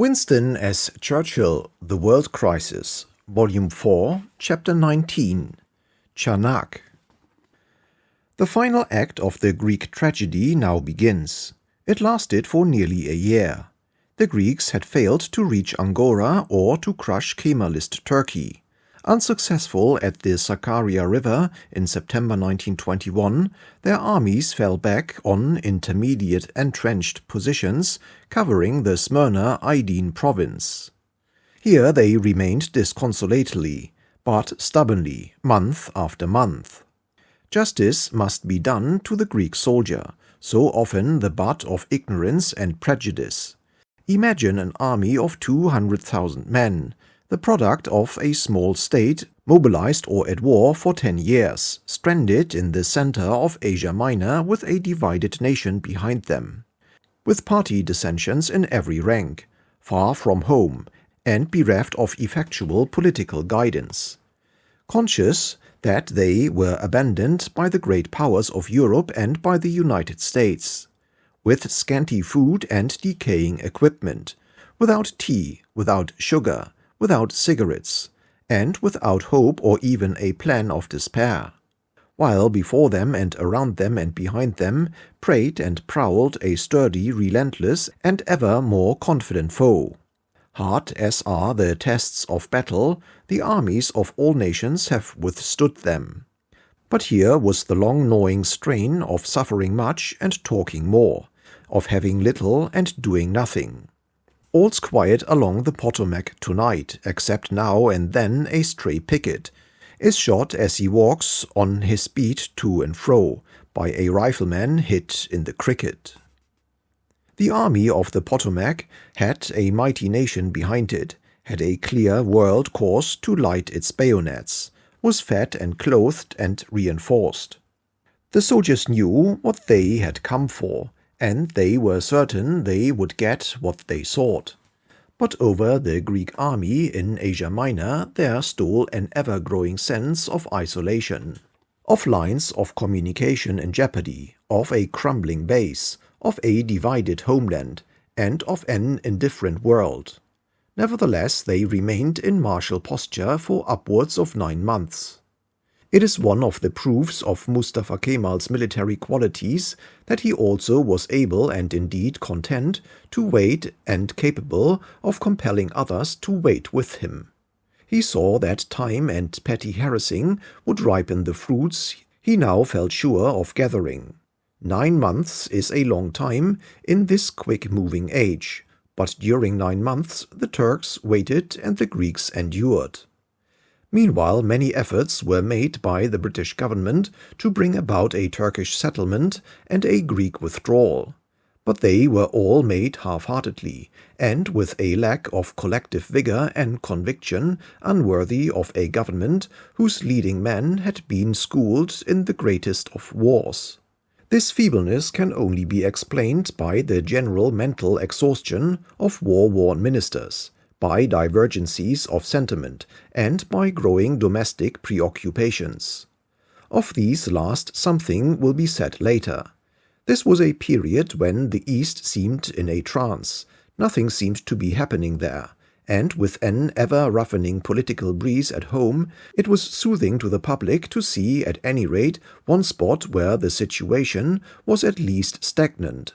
Winston as Churchill, The World Crisis, Volume 4, Chapter 19, Chanak. The final act of the Greek tragedy now begins. It lasted for nearly a year. The Greeks had failed to reach Angora or to crush Kemalist Turkey. Unsuccessful at the Sakarya River in September 1921, their armies fell back on intermediate entrenched positions covering the Smyrna-Aedean province. Here they remained disconsolately, but stubbornly, month after month. Justice must be done to the Greek soldier, so often the butt of ignorance and prejudice. Imagine an army of 200,000 men, the product of a small state, mobilized or at war for 10 years, stranded in the center of Asia Minor with a divided nation behind them, with party dissensions in every rank, far from home, and bereft of effectual political guidance. Conscious that they were abandoned by the great powers of Europe and by the United States, with scanty food and decaying equipment, without tea, without sugar, without cigarettes, and without hope or even a plan of despair, while before them and around them and behind them preyed and prowled a sturdy, relentless, and ever more confident foe. Hard as are the tests of battle, the armies of all nations have withstood them. But here was the long gnawing strain of suffering much and talking more, of having little and doing nothing. All's quiet along the Potomac tonight, except now and then a stray picket is shot as he walks on his beat to and fro by a rifleman hit in the cricket. The army of the Potomac had a mighty nation behind it, had a clear world course to light its bayonets, was fed and clothed and reinforced. The soldiers knew what they had come for, and they were certain they would get what they sought. But over the Greek army in Asia Minor there stole an ever-growing sense of isolation, of lines of communication in jeopardy, of a crumbling base, of a divided homeland, and of an indifferent world. Nevertheless, they remained in martial posture for upwards of 9 months. It is one of the proofs of Mustafa Kemal's military qualities that he also was able and indeed content to wait and capable of compelling others to wait with him. He saw that time and petty harassing would ripen the fruits he now felt sure of gathering. 9 months is a long time in this quick-moving age, but during 9 months the Turks waited and the Greeks endured. Meanwhile, many efforts were made by the British government to bring about a Turkish settlement and a Greek withdrawal, but they were all made half-heartedly, and with a lack of collective vigor and conviction unworthy of a government whose leading men had been schooled in the greatest of wars. This feebleness can only be explained by the general mental exhaustion of war-worn ministers, by divergencies of sentiment, and by growing domestic preoccupations. Of these last something will be said later. This was a period when the East seemed in a trance, nothing seemed to be happening there, and with an ever-roughening political breeze at home, it was soothing to the public to see at any rate one spot where the situation was at least stagnant.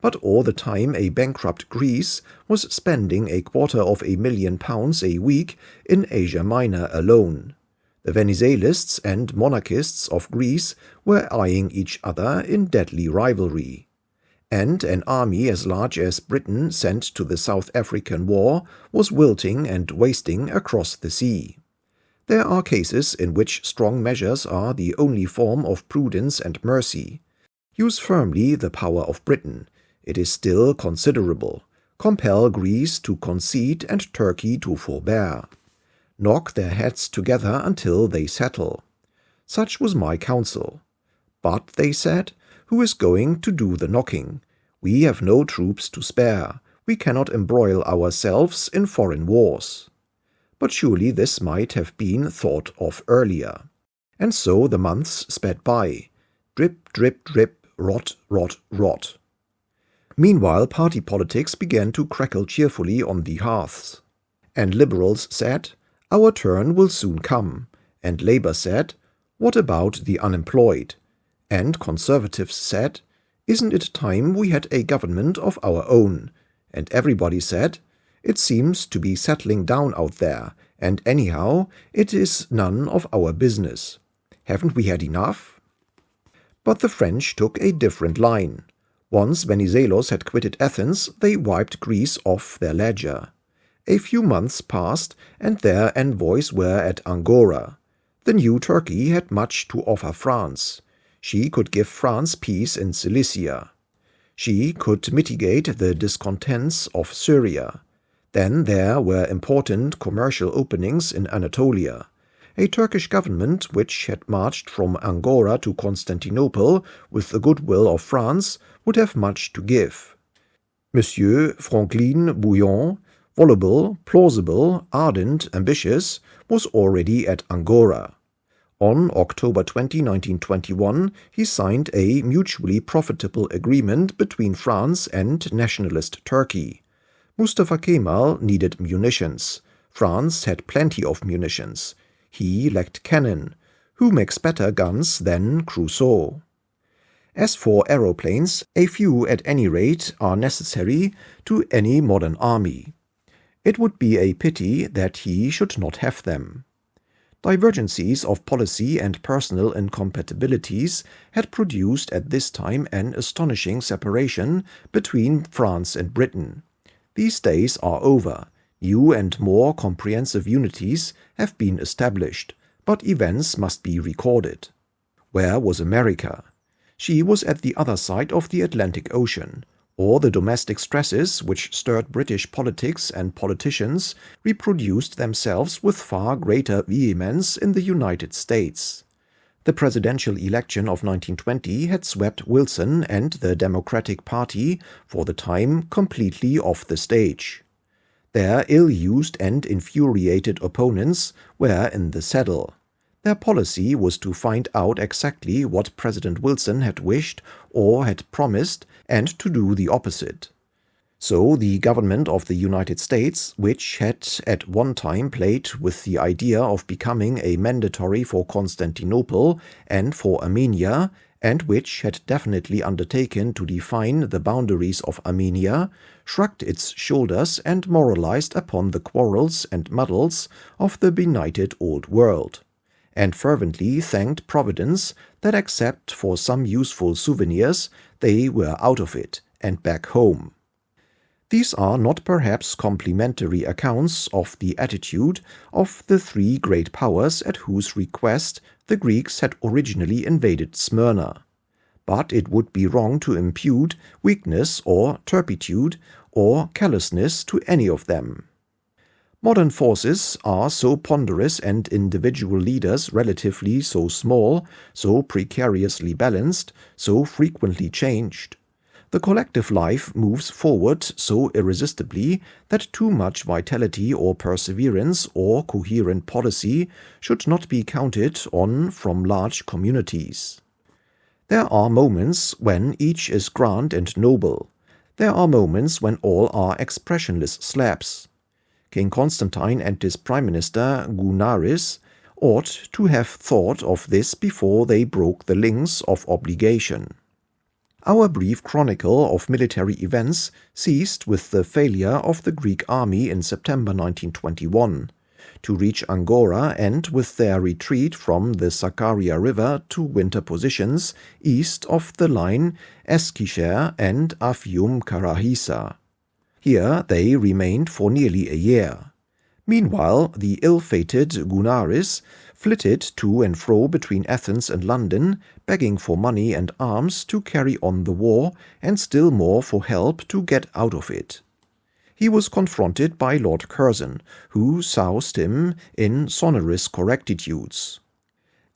But all the time a bankrupt Greece was spending £250,000 a week in Asia Minor alone. The Venezuelists and monarchists of Greece were eyeing each other in deadly rivalry. And an army as large as Britain sent to the South African War was wilting and wasting across the sea. There are cases in which strong measures are the only form of prudence and mercy. Use firmly the power of Britain. It is still considerable. Compel Greece to concede and Turkey to forbear. Knock their heads together until they settle. Such was my counsel. But, they said, who is going to do the knocking? We have no troops to spare. We cannot embroil ourselves in foreign wars. But surely this might have been thought of earlier. And so the months sped by. Drip, drip, drip, rot, rot, rot. Meanwhile, party politics began to crackle cheerfully on the hearths. And Liberals said, "Our turn will soon come." And Labour said, "What about the unemployed?" And Conservatives said, "Isn't it time we had a government of our own?" And everybody said, "It seems to be settling down out there, and anyhow, it is none of our business. Haven't we had enough?" But the French took a different line. Once Venizelos had quitted Athens, they wiped Greece off their ledger. A few months passed, and their envoys were at Angora. The new Turkey had much to offer France. She could give France peace in Cilicia. She could mitigate the discontents of Syria. Then there were important commercial openings in Anatolia. A Turkish government which had marched from Angora to Constantinople with the goodwill of France would have much to give. Monsieur Franklin Bouillon, voluble, plausible, ardent, ambitious, was already at Angora. On October 20, 1921, he signed a mutually profitable agreement between France and nationalist Turkey. Mustafa Kemal needed munitions. France had plenty of munitions. He lacked cannon. Who makes better guns than Crusoe? As for aeroplanes, a few at any rate are necessary to any modern army. It would be a pity that he should not have them. Divergencies of policy and personal incompatibilities had produced at this time an astonishing separation between France and Britain. These days are over. New and more comprehensive unities have been established, but events must be recorded. Where was America? She was at the other side of the Atlantic Ocean. All the domestic stresses which stirred British politics and politicians reproduced themselves with far greater vehemence in the United States. The presidential election of 1920 had swept Wilson and the Democratic Party, for the time, completely off the stage. Their ill-used and infuriated opponents were in the saddle. Their policy was to find out exactly what President Wilson had wished or had promised and to do the opposite. So the government of the United States, which had at one time played with the idea of becoming a mandatory for Constantinople and for Armenia, and which had definitely undertaken to define the boundaries of Armenia, shrugged its shoulders and moralized upon the quarrels and muddles of the benighted old world, and fervently thanked Providence that except for some useful souvenirs, they were out of it and back home. These are not perhaps complimentary accounts of the attitude of the three great powers at whose request the Greeks had originally invaded Smyrna, but it would be wrong to impute weakness or turpitude or callousness to any of them. Modern forces are so ponderous and individual leaders relatively so small, so precariously balanced, so frequently changed. The collective life moves forward so irresistibly that too much vitality or perseverance or coherent policy should not be counted on from large communities. There are moments when each is grand and noble. There are moments when all are expressionless slabs. King Constantine and his prime minister Gounaris ought to have thought of this before they broke the links of obligation. Our brief chronicle of military events ceased with the failure of the Greek army in September 1921 to reach Angora and with their retreat from the Sakarya River to winter positions east of the line Eskişehir and Afyum Karahisar. Here they remained for nearly a year. Meanwhile, the ill-fated Gounaris flitted to and fro between Athens and London, begging for money and arms to carry on the war, and still more for help to get out of it. He was confronted by Lord Curzon, who soused him in sonorous correctitudes.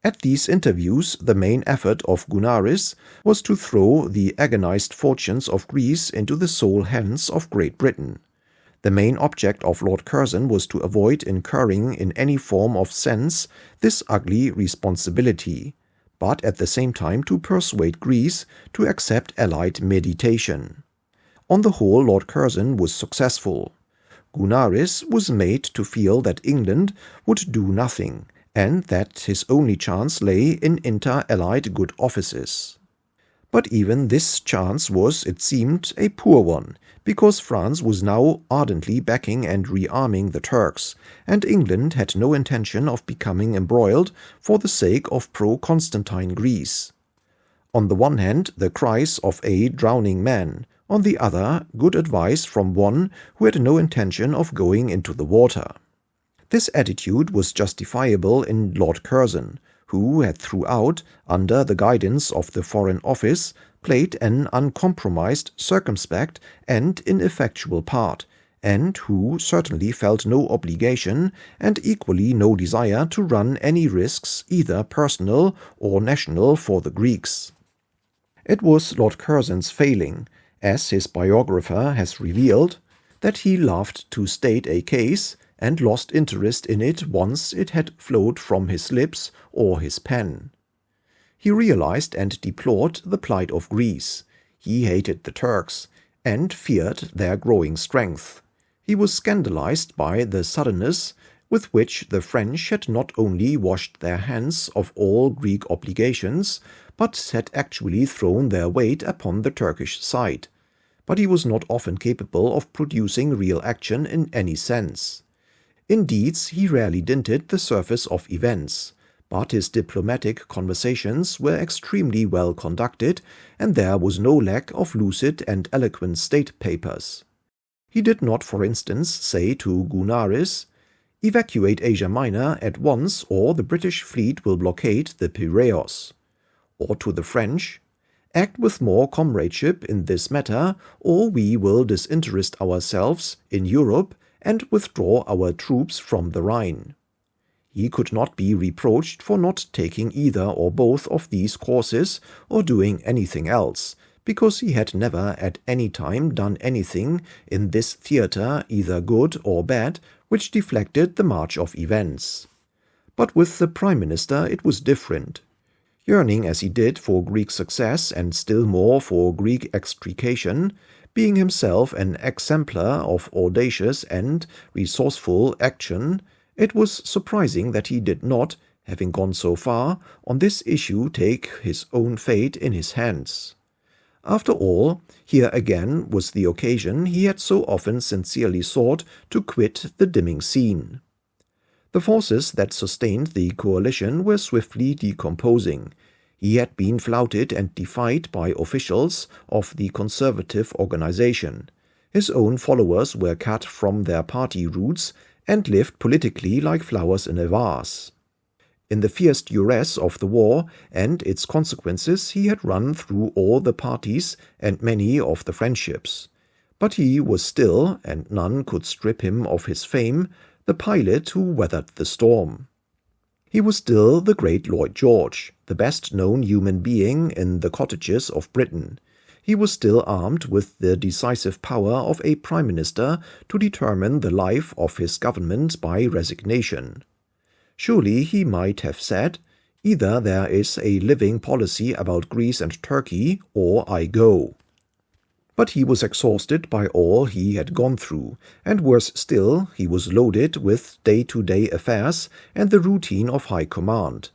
At these interviews, the main effort of Gounaris was to throw the agonized fortunes of Greece into the sole hands of Great Britain. The main object of Lord Curzon was to avoid incurring in any form of sense this ugly responsibility, but at the same time to persuade Greece to accept Allied mediation. On the whole, Lord Curzon was successful. Gunaris was made to feel that England would do nothing, and that his only chance lay in inter-allied good offices. But even this chance was, it seemed, a poor one, because France was now ardently backing and rearming the Turks, and England had no intention of becoming embroiled for the sake of pro-Constantine Greece. On the one hand, the cries of a drowning man, on the other, good advice from one who had no intention of going into the water. This attitude was justifiable in Lord Curzon, who had throughout, under the guidance of the Foreign Office, played an uncompromised, circumspect, and ineffectual part, and who certainly felt no obligation and equally no desire to run any risks, either personal or national, for the Greeks. It was Lord Curzon's failing, as his biographer has revealed, that he loved to state a case and lost interest in it once it had flowed from his lips or his pen. He realized and deplored the plight of Greece. He hated the Turks, and feared their growing strength. He was scandalized by the suddenness with which the French had not only washed their hands of all Greek obligations, but had actually thrown their weight upon the Turkish side. But he was not often capable of producing real action in any sense. In deeds he rarely dinted the surface of events, but his diplomatic conversations were extremely well conducted, and there was no lack of lucid and eloquent state papers. He did not, for instance, say to Gunaris, "Evacuate Asia Minor at once, or the British fleet will blockade the Piraeus," or to the French, "Act with more comradeship in this matter, or we will disinterest ourselves in Europe and withdraw our troops from the Rhine." He could not be reproached for not taking either or both of these courses or doing anything else, because he had never at any time done anything in this theatre, either good or bad, which deflected the march of events. But with the Prime Minister it was different. Yearning as he did for Greek success and still more for Greek extrication, being himself an exemplar of audacious and resourceful action, it was surprising that he did not, having gone so far, on this issue take his own fate in his hands. After all, here again was the occasion he had so often sincerely sought to quit the dimming scene. The forces that sustained the coalition were swiftly decomposing. He had been flouted and defied by officials of the conservative organization. His own followers were cut from their party roots and lived politically like flowers in a vase. In the fierce duress of the war and its consequences he had run through all the parties and many of the friendships. But he was still, and none could strip him of his fame, the pilot who weathered the storm. He was still the great Lloyd George, the best-known human being in the cottages of Britain. He was still armed with the decisive power of a prime minister to determine the life of his government by resignation. Surely he might have said, "Either there is a living policy about Greece and Turkey, or I go." But he was exhausted by all he had gone through, and worse still, he was loaded with day-to-day affairs and the routine of high command.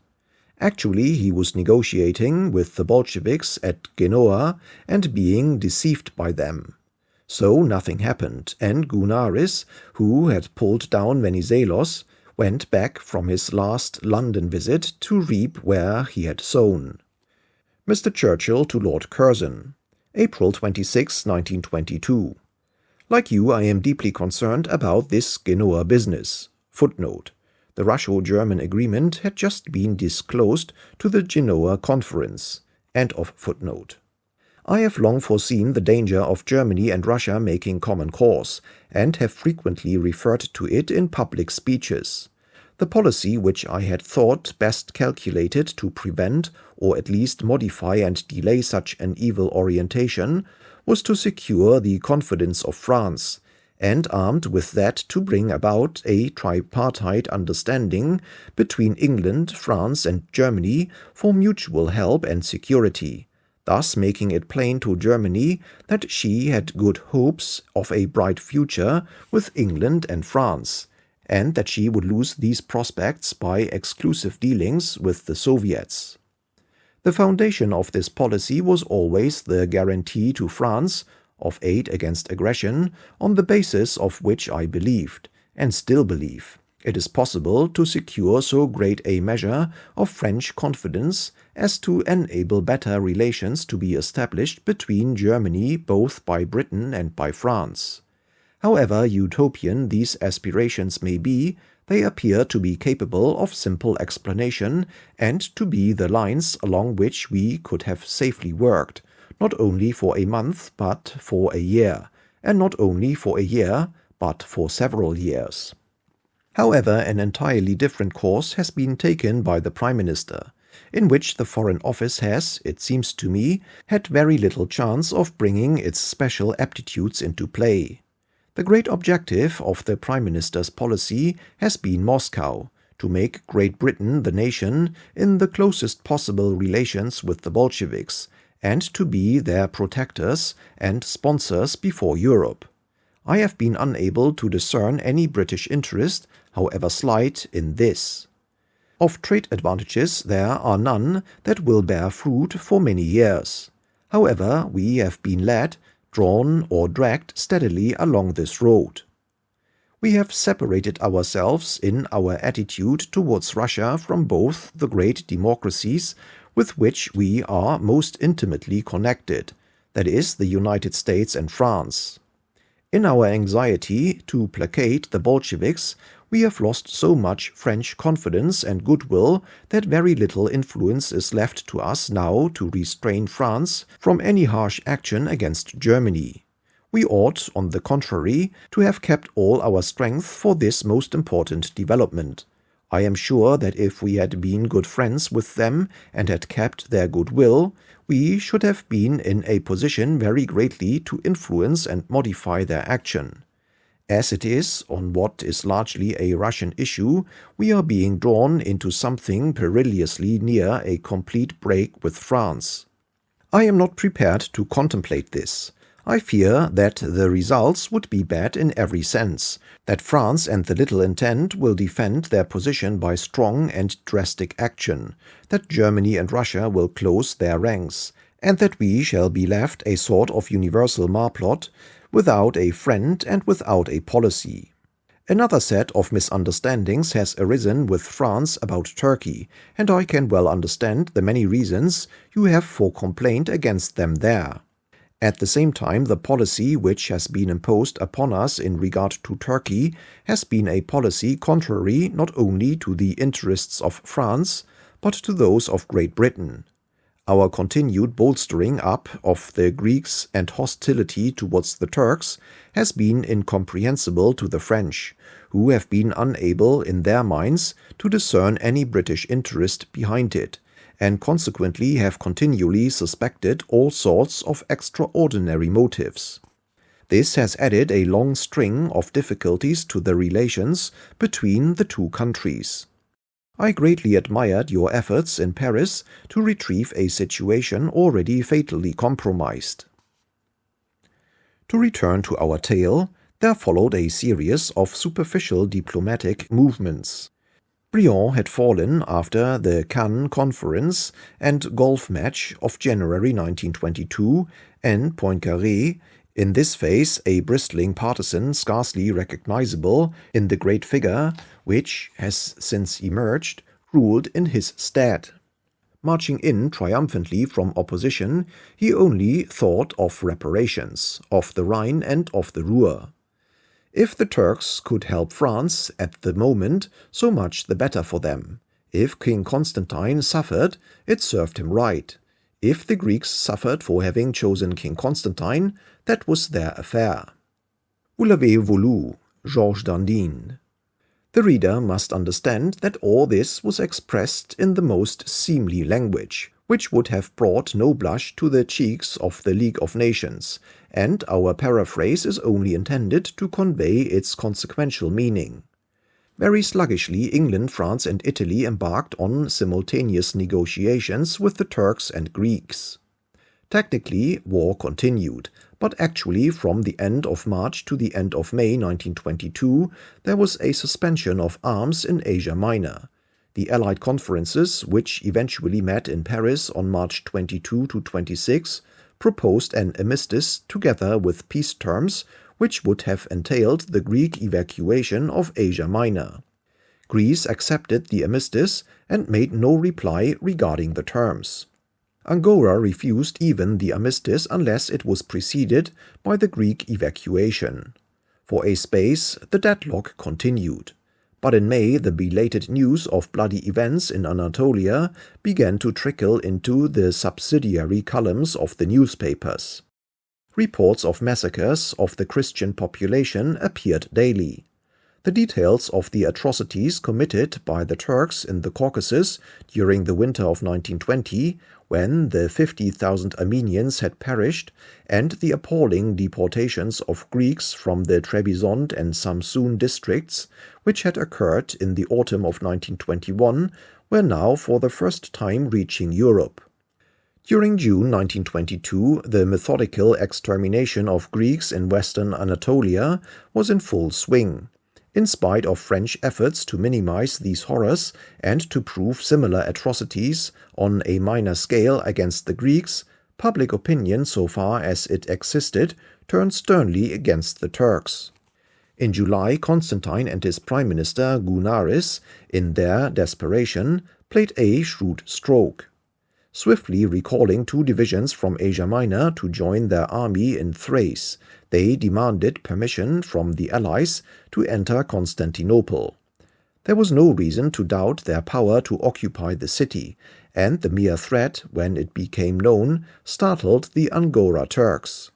Actually, he was negotiating with the Bolsheviks at Genoa and being deceived by them. So nothing happened, and Gunaris, who had pulled down Venizelos, went back from his last London visit to reap where he had sown. Mr. Churchill to Lord Curzon. April 26, 1922. Like you, I am deeply concerned about this Genoa business. Footnote. The Russo-German agreement had just been disclosed to the Genoa Conference. End of footnote. I have long foreseen the danger of Germany and Russia making common cause, and have frequently referred to it in public speeches. The policy which I had thought best calculated to prevent, or at least modify and delay such an evil orientation, was to secure the confidence of France, and armed with that to bring about a tripartite understanding between England, France, and Germany for mutual help and security. thus making it plain to Germany that she had good hopes of a bright future with England and France, and that she would lose these prospects by exclusive dealings with the Soviets. The foundation of this policy was always the guarantee to France of aid against aggression, on the basis of which I believed, and still believe, it is possible to secure so great a measure of French confidence as to enable better relations to be established between Germany both by Britain and by France. However utopian these aspirations may be, they appear to be capable of simple explanation and to be the lines along which we could have safely worked, not only for a month but for a year, and not only for a year but for several years. However, an entirely different course has been taken by the Prime Minister, in which the Foreign Office has, it seems to me, had very little chance of bringing its special aptitudes into play. The great objective of the Prime Minister's policy has been Moscow, to make Great Britain the nation in the closest possible relations with the Bolsheviks, and to be their protectors and sponsors before Europe. I have been unable to discern any British interest, however slight, in this. Of trade advantages there are none that will bear fruit for many years. However, we have been led, drawn or dragged steadily along this road. We have separated ourselves in our attitude towards Russia from both the great democracies with which we are most intimately connected, that is, the United States and France. In our anxiety to placate the Bolsheviks, we have lost so much French confidence and goodwill that very little influence is left to us now to restrain France from any harsh action against Germany. We ought, on the contrary, to have kept all our strength for this most important development. I am sure that if we had been good friends with them and had kept their goodwill, we should have been in a position very greatly to influence and modify their action. As it is, on what is largely a Russian issue, we are being drawn into something perilously near a complete break with France. I am not prepared to contemplate this. I fear that the results would be bad in every sense, that France and the Little Entente will defend their position by strong and drastic action, that Germany and Russia will close their ranks, and that we shall be left a sort of universal marplot, without a friend and without a policy. Another set of misunderstandings has arisen with France about Turkey, and I can well understand the many reasons you have for complaint against them there. At the same time, the policy which has been imposed upon us in regard to Turkey has been a policy contrary not only to the interests of France, but to those of Great Britain. Our continued bolstering up of the Greeks and hostility towards the Turks has been incomprehensible to the French, who have been unable in their minds to discern any British interest behind it, and consequently have continually suspected all sorts of extraordinary motives. This has added a long string of difficulties to the relations between the two countries. I greatly admired your efforts in Paris to retrieve a situation already fatally compromised. To return to our tale, there followed a series of superficial diplomatic movements. Briand had fallen after the Cannes Conference and golf match of January 1922, and Poincaré, in this phase a bristling partisan scarcely recognizable in the great figure which has since emerged, ruled in his stead. Marching in triumphantly from opposition, he only thought of reparations, of the Rhine and of the Ruhr. If the Turks could help France at the moment, so much the better for them. If King Constantine suffered, it served him right. If the Greeks suffered for having chosen King Constantine, that was their affair. Vous l'avez voulu, Georges Dandin. The reader must understand that all this was expressed in the most seemly language, which would have brought no blush to the cheeks of the League of Nations, and our paraphrase is only intended to convey its consequential meaning. Very sluggishly England, France, and Italy embarked on simultaneous negotiations with the Turks and Greeks. Technically, war continued, but actually from the end of March to the end of May 1922, there was a suspension of arms in Asia Minor. The Allied conferences, which eventually met in Paris on March 22 to 26, proposed an armistice together with peace terms, which would have entailed the Greek evacuation of Asia Minor. Greece accepted the armistice and made no reply regarding the terms. Angora refused even the armistice unless it was preceded by the Greek evacuation. For a space, the deadlock continued. But in May, the belated news of bloody events in Anatolia began to trickle into the subsidiary columns of the newspapers. Reports of massacres of the Christian population appeared daily. The details of the atrocities committed by the Turks in the Caucasus during the winter of 1920, when the 50,000 Armenians had perished, and the appalling deportations of Greeks from the Trebizond and Samsun districts, which had occurred in the autumn of 1921, were now for the first time reaching Europe. During June 1922, the methodical extermination of Greeks in western Anatolia was in full swing. In spite of French efforts to minimize these horrors and to prove similar atrocities on a minor scale against the Greeks, public opinion so far as it existed turned sternly against the Turks. In July, Constantine and his prime minister Gounaris, in their desperation, played a shrewd stroke. Swiftly recalling 2 divisions from Asia Minor to join their army in Thrace, they demanded permission from the Allies to enter Constantinople. There was no reason to doubt their power to occupy the city, and the mere threat, when it became known, startled the Angora Turks.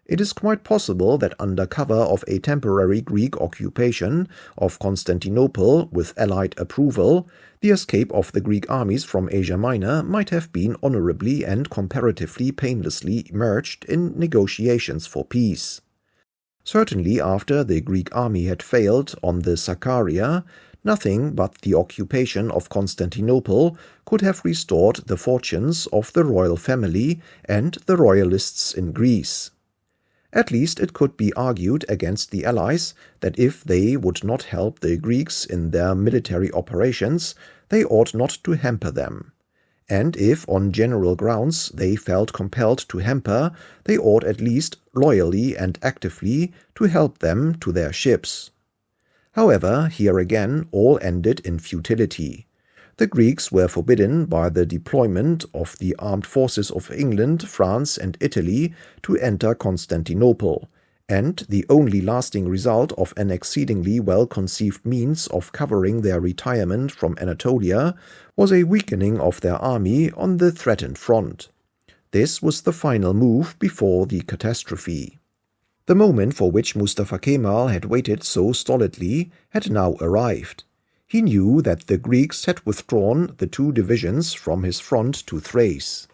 It is quite possible that under cover of a temporary Greek occupation of Constantinople with Allied approval, the escape of the Greek armies from Asia Minor might have been honorably and comparatively painlessly merged in negotiations for peace. Certainly after the Greek army had failed on the Sakarya, nothing but the occupation of Constantinople could have restored the fortunes of the royal family and the royalists in Greece. At least it could be argued against the Allies that if they would not help the Greeks in their military operations, they ought not to hamper them. And if on general grounds they felt compelled to hamper, they ought at least loyally and actively to help them to their ships. However, here again all ended in futility. The Greeks were forbidden by the deployment of the armed forces of England, France, and Italy to enter Constantinople, and the only lasting result of an exceedingly well-conceived means of covering their retirement from Anatolia was a weakening of their army on the threatened front. This was the final move before the catastrophe. The moment for which Mustafa Kemal had waited so stolidly had now arrived. He knew that the Greeks had withdrawn the 2 divisions from his front to Thrace.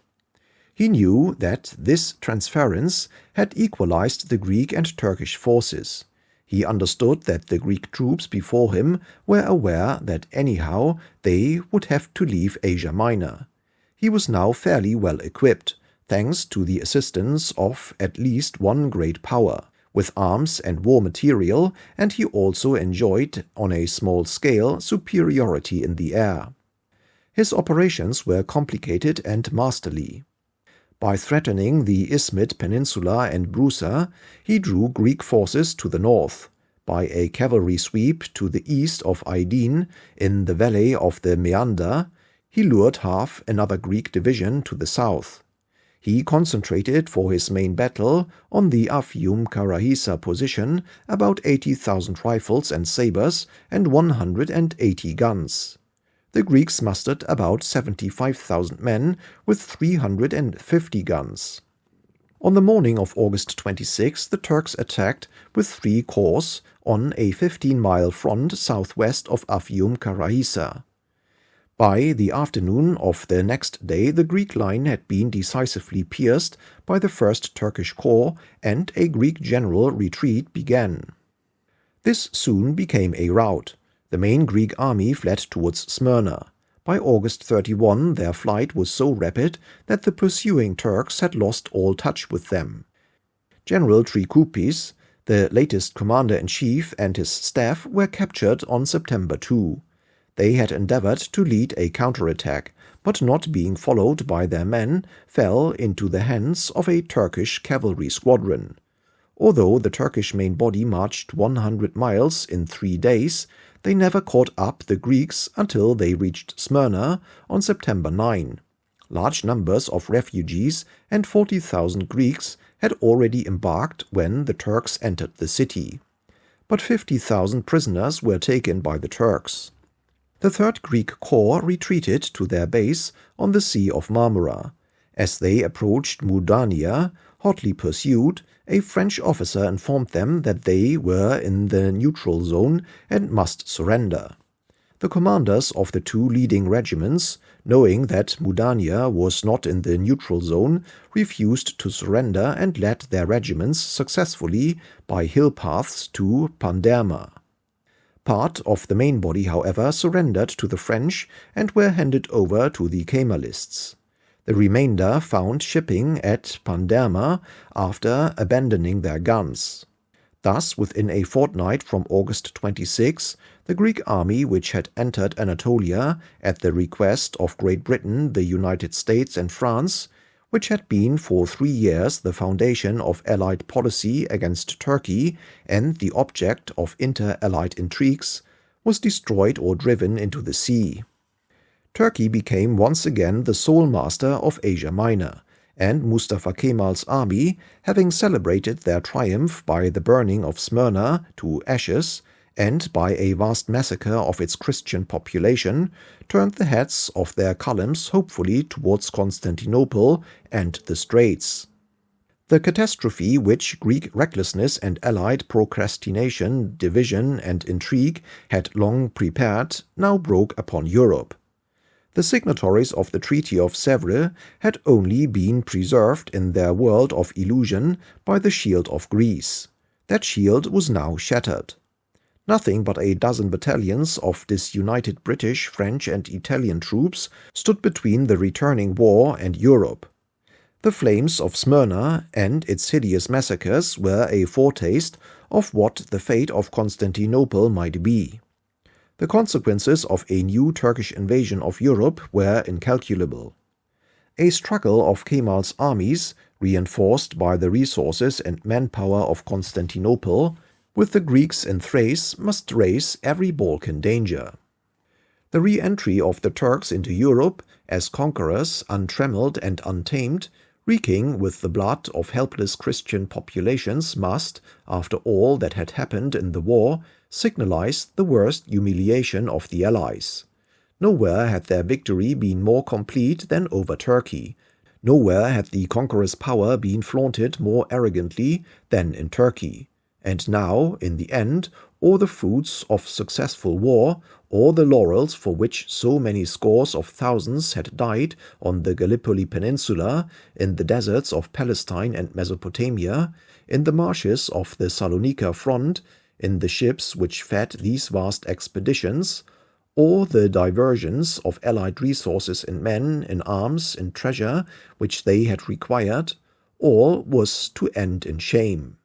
He knew that this transference had equalized the Greek and Turkish forces. He understood that the Greek troops before him were aware that anyhow they would have to leave Asia Minor. He was now fairly well equipped, thanks to the assistance of at least one great power, with arms and war material, and he also enjoyed, on a small scale, superiority in the air. His operations were complicated and masterly. By threatening the Isthmian Peninsula and Brusa, he drew Greek forces to the north. By a cavalry sweep to the east of Aydin, in the valley of the Meander, he lured half another Greek division to the south. He concentrated for his main battle on the Afyum-Karahisa position about 80,000 rifles and sabers and 180 guns. The Greeks mustered about 75,000 men with 350 guns. On the morning of August 26, the Turks attacked with 3 corps on a 15-mile front southwest of Afyum-Karahisa. By the afternoon of the next day, the Greek line had been decisively pierced by the 1st Turkish Corps, and a Greek general retreat began. This soon became a rout. The main Greek army fled towards Smyrna. By August 31, their flight was so rapid that the pursuing Turks had lost all touch with them. General Trikoupis, the latest commander-in-chief, and his staff were captured on September 2. They had endeavored to lead a counterattack, but not being followed by their men, fell into the hands of a Turkish cavalry squadron. Although the Turkish main body marched 100 miles in 3 days, they never caught up the Greeks until they reached Smyrna on September 9. Large numbers of refugees and 40,000 Greeks had already embarked when the Turks entered the city. But 50,000 prisoners were taken by the Turks. The Third Greek Corps retreated to their base on the Sea of Marmara. As they approached Mudania, hotly pursued, a French officer informed them that they were in the neutral zone and must surrender. The commanders of the 2 leading regiments, knowing that Mudania was not in the neutral zone, refused to surrender and led their regiments successfully by hill paths to Panderma. Part of the main body, however, surrendered to the French and were handed over to the Kemalists. The remainder found shipping at Panderma after abandoning their guns. Thus, within a fortnight from August 26, the Greek army, which had entered Anatolia at the request of Great Britain, the United States, and France, which had been for 3 years the foundation of Allied policy against Turkey and the object of inter-Allied intrigues, was destroyed or driven into the sea. Turkey became once again the sole master of Asia Minor, and Mustafa Kemal's army, having celebrated their triumph by the burning of Smyrna to ashes and by a vast massacre of its Christian population, turned the heads of their columns hopefully towards Constantinople and the Straits. The catastrophe which Greek recklessness and Allied procrastination, division, and intrigue had long prepared now broke upon Europe. The signatories of the Treaty of Sèvres had only been preserved in their world of illusion by the shield of Greece. That shield was now shattered. Nothing but a dozen battalions of disunited British, French, and Italian troops stood between the returning war and Europe. The flames of Smyrna and its hideous massacres were a foretaste of what the fate of Constantinople might be. The consequences of a new Turkish invasion of Europe were incalculable. A struggle of Kemal's armies, reinforced by the resources and manpower of Constantinople, with the Greeks in Thrace, must raise every Balkan danger. The re-entry of the Turks into Europe, as conquerors, untrammeled and untamed, reeking with the blood of helpless Christian populations, must, after all that had happened in the war, signalize the worst humiliation of the Allies. Nowhere had their victory been more complete than over Turkey. Nowhere had the conqueror's power been flaunted more arrogantly than in Turkey. And now, in the end, all the fruits of successful war, all the laurels for which so many scores of thousands had died on the Gallipoli Peninsula, in the deserts of Palestine and Mesopotamia, in the marshes of the Salonika front, in the ships which fed these vast expeditions, or the diversions of Allied resources in men, in arms, in treasure, which they had required, all was to end in shame.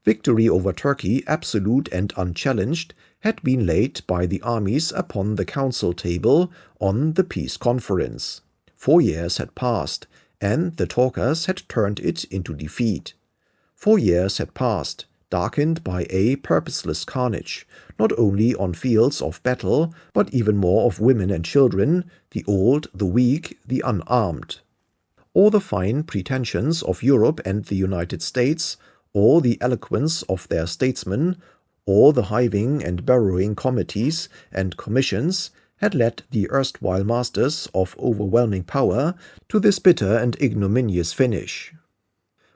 Victory over Turkey, absolute and unchallenged, had been laid by the armies upon the council table on the peace conference. 4 years had passed, and the talkers had turned it into defeat. 4 years had passed, darkened by a purposeless carnage, not only on fields of battle, but even more of women and children, the old, the weak, the unarmed. All the fine pretensions of Europe and the United States, all the eloquence of their statesmen, all the hiving and burrowing committees and commissions had led the erstwhile masters of overwhelming power to this bitter and ignominious finish.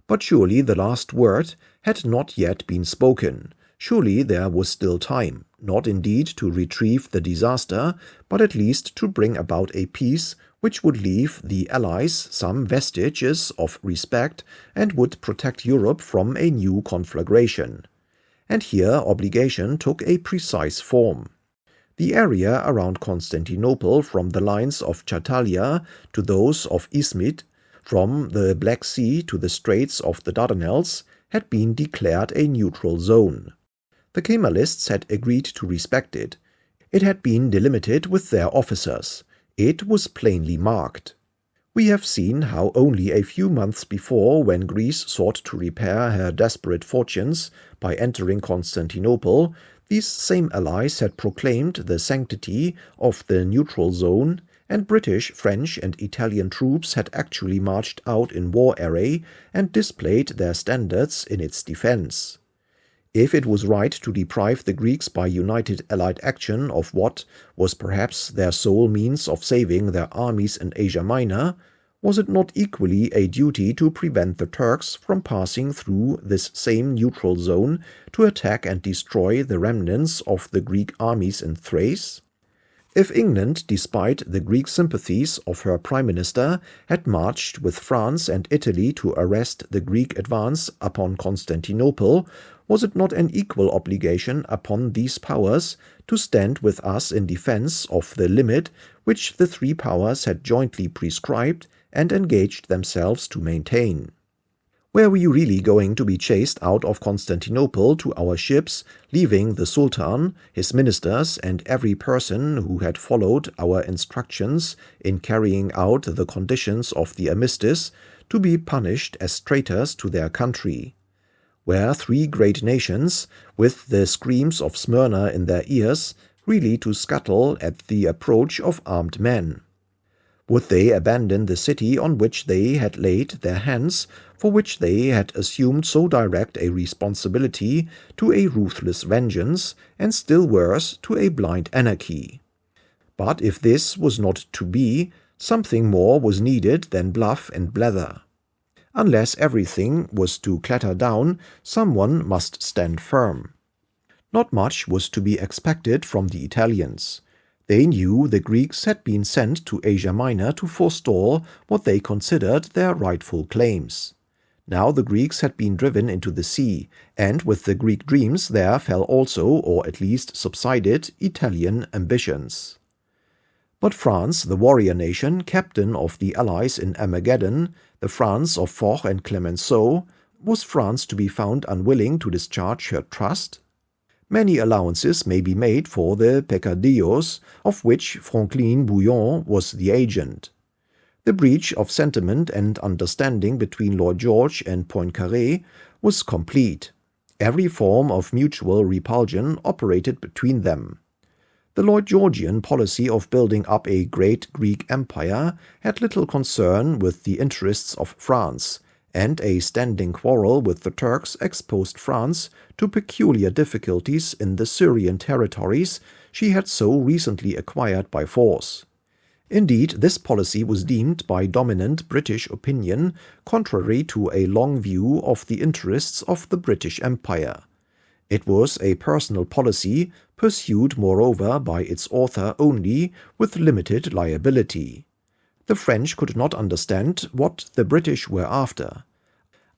But surely the last word had not yet been spoken. Surely there was still time, not indeed to retrieve the disaster, but at least to bring about a peace which would leave the Allies some vestiges of respect and would protect Europe from a new conflagration. And here obligation took a precise form. The area around Constantinople, from the lines of Chatalia to those of Izmit, from the Black Sea to the Straits of the Dardanelles, had been declared a neutral zone. The Kemalists had agreed to respect it. It had been delimited with their officers. It was plainly marked. We have seen how only a few months before, when Greece sought to repair her desperate fortunes by entering Constantinople, these same allies had proclaimed the sanctity of the neutral zone, and British, French, and Italian troops had actually marched out in war array and displayed their standards in its defense. If it was right to deprive the Greeks by united allied action of what was perhaps their sole means of saving their armies in Asia Minor, was it not equally a duty to prevent the Turks from passing through this same neutral zone to attack and destroy the remnants of the Greek armies in Thrace? If England, despite the Greek sympathies of her prime minister, had marched with France and Italy to arrest the Greek advance upon Constantinople, was it not an equal obligation upon these powers to stand with us in defense of the limit which the three powers had jointly prescribed and engaged themselves to maintain? Were we really going to be chased out of Constantinople to our ships, leaving the Sultan, his ministers, and every person who had followed our instructions in carrying out the conditions of the armistice to be punished as traitors to their country? Were three great nations, with the screams of Smyrna in their ears, really to scuttle at the approach of armed men? Would they abandon the city on which they had laid their hands, for which they had assumed so direct a responsibility, to a ruthless vengeance, and still worse, to a blind anarchy? But if this was not to be, something more was needed than bluff and blather. Unless everything was to clatter down, someone must stand firm. Not much was to be expected from the Italians. They knew the Greeks had been sent to Asia Minor to forestall what they considered their rightful claims. Now the Greeks had been driven into the sea, and with the Greek dreams there fell also, or at least subsided, Italian ambitions. But France, the warrior nation, captain of the allies in Armageddon, the France of Foch and Clemenceau, was France to be found unwilling to discharge her trust? Many allowances may be made for the peccadillos of which Franklin Bouillon was the agent. The breach of sentiment and understanding between Lord George and Poincaré was complete. Every form of mutual repulsion operated between them. The Lloyd Georgian policy of building up a great Greek empire had little concern with the interests of France, and a standing quarrel with the Turks exposed France to peculiar difficulties in the Syrian territories she had so recently acquired by force. Indeed, this policy was deemed by dominant British opinion contrary to a long view of the interests of the British Empire. It was a personal policy, pursued moreover by its author only with limited liability. The French could not understand what the British were after.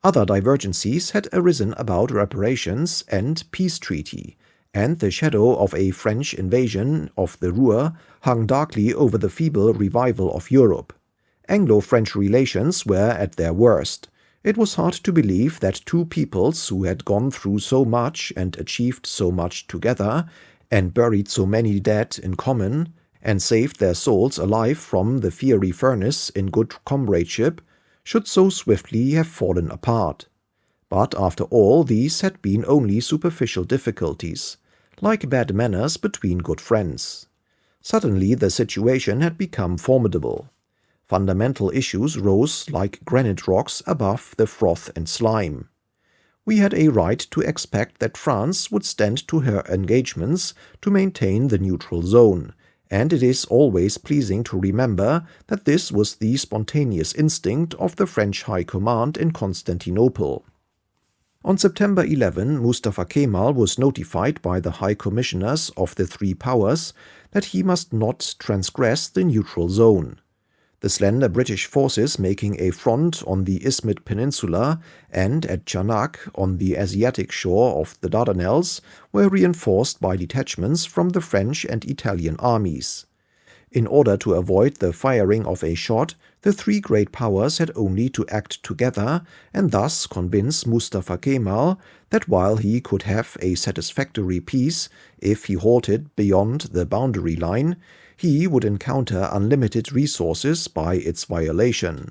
Other divergencies had arisen about reparations and peace treaty, and the shadow of a French invasion of the Ruhr hung darkly over the feeble revival of Europe. Anglo-French relations were at their worst. It was hard to believe that two peoples who had gone through so much and achieved so much together, and buried so many dead in common, and saved their souls alive from the fiery furnace in good comradeship, should so swiftly have fallen apart. But after all, these had been only superficial difficulties, like bad manners between good friends. Suddenly the situation had become formidable. Fundamental issues rose like granite rocks above the froth and slime. We had a right to expect that France would stand to her engagements to maintain the neutral zone, and it is always pleasing to remember that this was the spontaneous instinct of the French High Command in Constantinople. On September 11, Mustafa Kemal was notified by the High Commissioners of the three powers that he must not transgress the neutral zone. the slender British forces making a front on the Isthmian Peninsula and at Chanak on the Asiatic shore of the Dardanelles were reinforced by detachments from the French and Italian armies. In order to avoid the firing of a shot, the three great powers had only to act together and thus convince Mustafa Kemal that while he could have a satisfactory peace if he halted beyond the boundary line, he would encounter unlimited resources by its violation.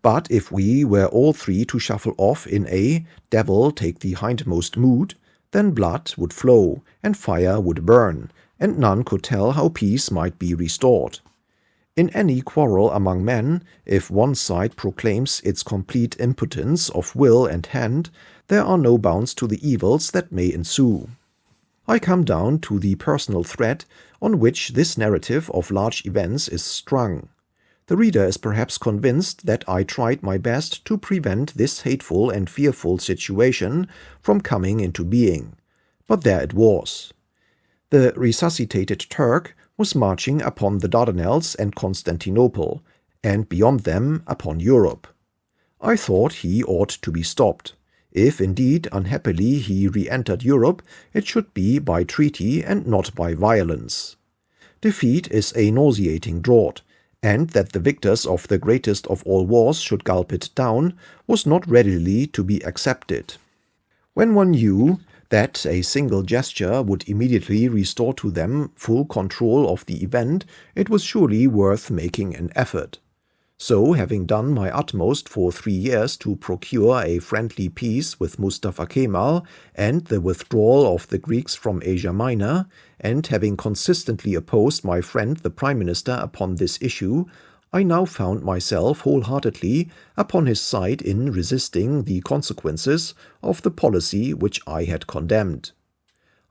But if we were all three to shuffle off in a devil take the hindmost mood, then blood would flow and fire would burn, and none could tell how peace might be restored. In any quarrel among men, if one side proclaims its complete impotence of will and hand, there are no bounds to the evils that may ensue. I come down to the personal thread on which this narrative of large events is strung. The reader is perhaps convinced that I tried my best to prevent this hateful and fearful situation from coming into being. But there it was. The resuscitated Turk was marching upon the Dardanelles and Constantinople, and beyond them upon Europe. I thought he ought to be stopped. If indeed unhappily he re-entered Europe, it should be by treaty and not by violence. Defeat is a nauseating draught, and that the victors of the greatest of all wars should gulp it down was not readily to be accepted. When one knew that a single gesture would immediately restore to them full control of the event, it was surely worth making an effort. So, having done my utmost for 3 years to procure a friendly peace with Mustafa Kemal and the withdrawal of the Greeks from Asia Minor, and having consistently opposed my friend the Prime Minister upon this issue, I now found myself wholeheartedly upon his side in resisting the consequences of the policy which I had condemned.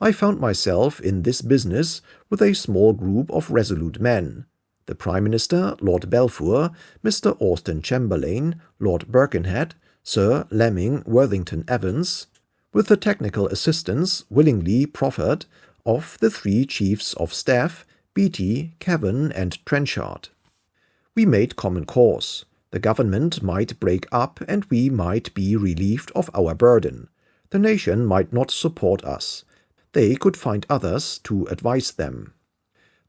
I found myself in this business with a small group of resolute men: the Prime Minister, Lord Balfour, Mr. Austen Chamberlain, Lord Birkenhead, Sir Lemming Worthington Evans, with the technical assistance willingly proffered of the 3 Chiefs of Staff, Beatty, Cavan, and Trenchard. We made common cause. The government might break up and we might be relieved of our burden. The nation might not support us. They could find others to advise them.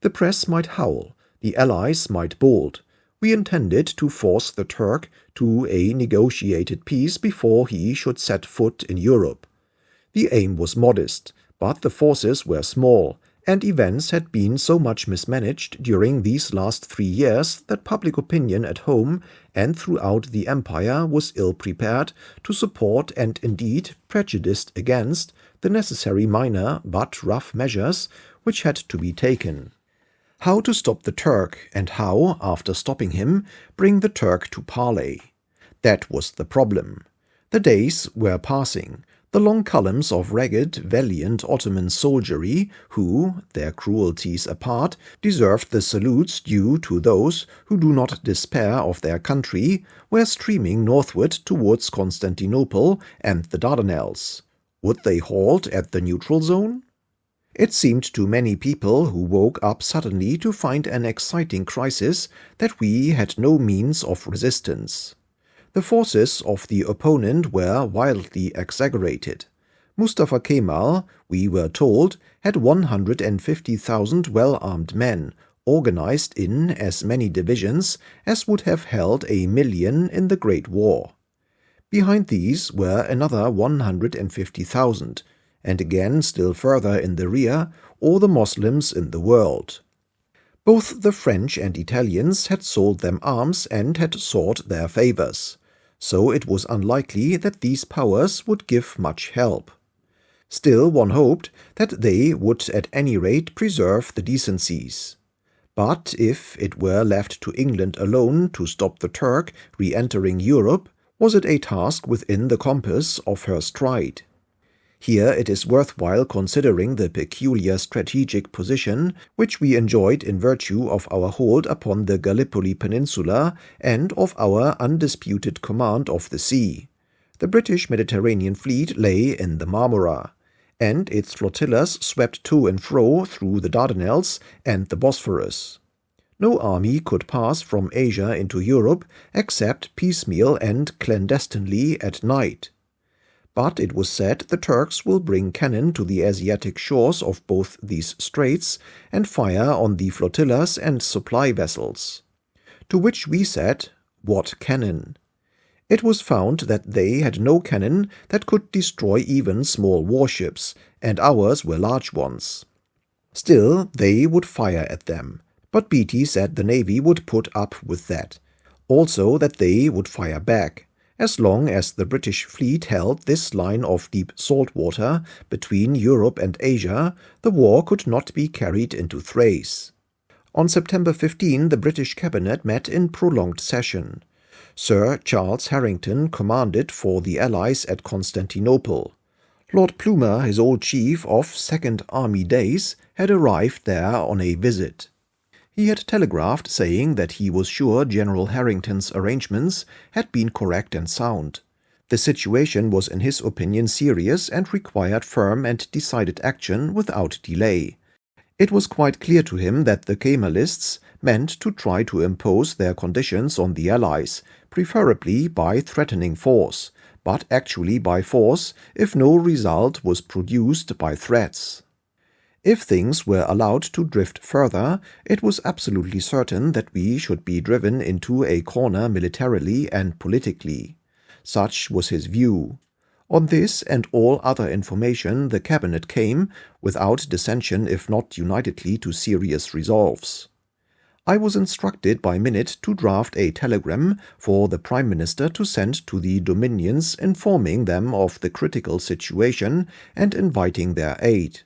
The press might howl. The Allies might bolt. We intended to force the Turk to a negotiated peace before he should set foot in Europe. The aim was modest, but the forces were small, and events had been so much mismanaged during these last 3 years that public opinion at home and throughout the empire was ill-prepared to support and indeed prejudiced against the necessary minor but rough measures which had to be taken. How to stop the Turk, and how, after stopping him, bring the Turk to parley? That was the problem. The days were passing. The long columns of ragged, valiant Ottoman soldiery, who, their cruelties apart, deserved the salutes due to those who do not despair of their country, were streaming northward towards Constantinople and the Dardanelles. Would they halt at the neutral zone? It seemed to many people who woke up suddenly to find an exciting crisis that we had no means of resistance. The forces of the opponent were wildly exaggerated. Mustafa Kemal, we were told, had 150,000 well-armed men, organized in as many divisions as would have held 1,000,000 in the Great War. Behind these were another 150,000, and again still further in the rear, all the Moslems in the world. Both the French and Italians had sold them arms and had sought their favors, so it was unlikely that these powers would give much help. Still one hoped that they would at any rate preserve the decencies. But if it were left to England alone to stop the Turk re-entering Europe, was it a task within the compass of her stride? Here it is worthwhile considering the peculiar strategic position which we enjoyed in virtue of our hold upon the Gallipoli Peninsula and of our undisputed command of the sea. The British Mediterranean fleet lay in the Marmora, and its flotillas swept to and fro through the Dardanelles and the Bosphorus. no army could pass from Asia into Europe except piecemeal and clandestinely at night. But it was said the Turks will bring cannon to the Asiatic shores of both these straits and fire on the flotillas and supply vessels. To which we said, what cannon? It was found that they had no cannon that could destroy even small warships, and ours were large ones. Still, they would fire at them, but Beatty said the Navy would put up with that. Also that they would fire back. As long as the British fleet held this line of deep salt water between Europe and Asia, the war could not be carried into Thrace. On September 15, the British cabinet met in prolonged session. Sir Charles Harrington commanded for the Allies at Constantinople. Lord Plumer, his old chief of Second Army days, had arrived there on a visit. He had telegraphed saying that he was sure General Harrington's arrangements had been correct and sound. The situation was in his opinion serious and required firm and decided action without delay. It was quite clear to him that the Kemalists meant to try to impose their conditions on the Allies, preferably by threatening force, but actually by force if no result was produced by threats. If things were allowed to drift further, it was absolutely certain that we should be driven into a corner militarily and politically. Such was his view. On this and all other information the cabinet came, without dissension if not unitedly, to serious resolves. I was instructed by Minute to draft a telegram for the Prime Minister to send to the Dominions informing them of the critical situation and inviting their aid.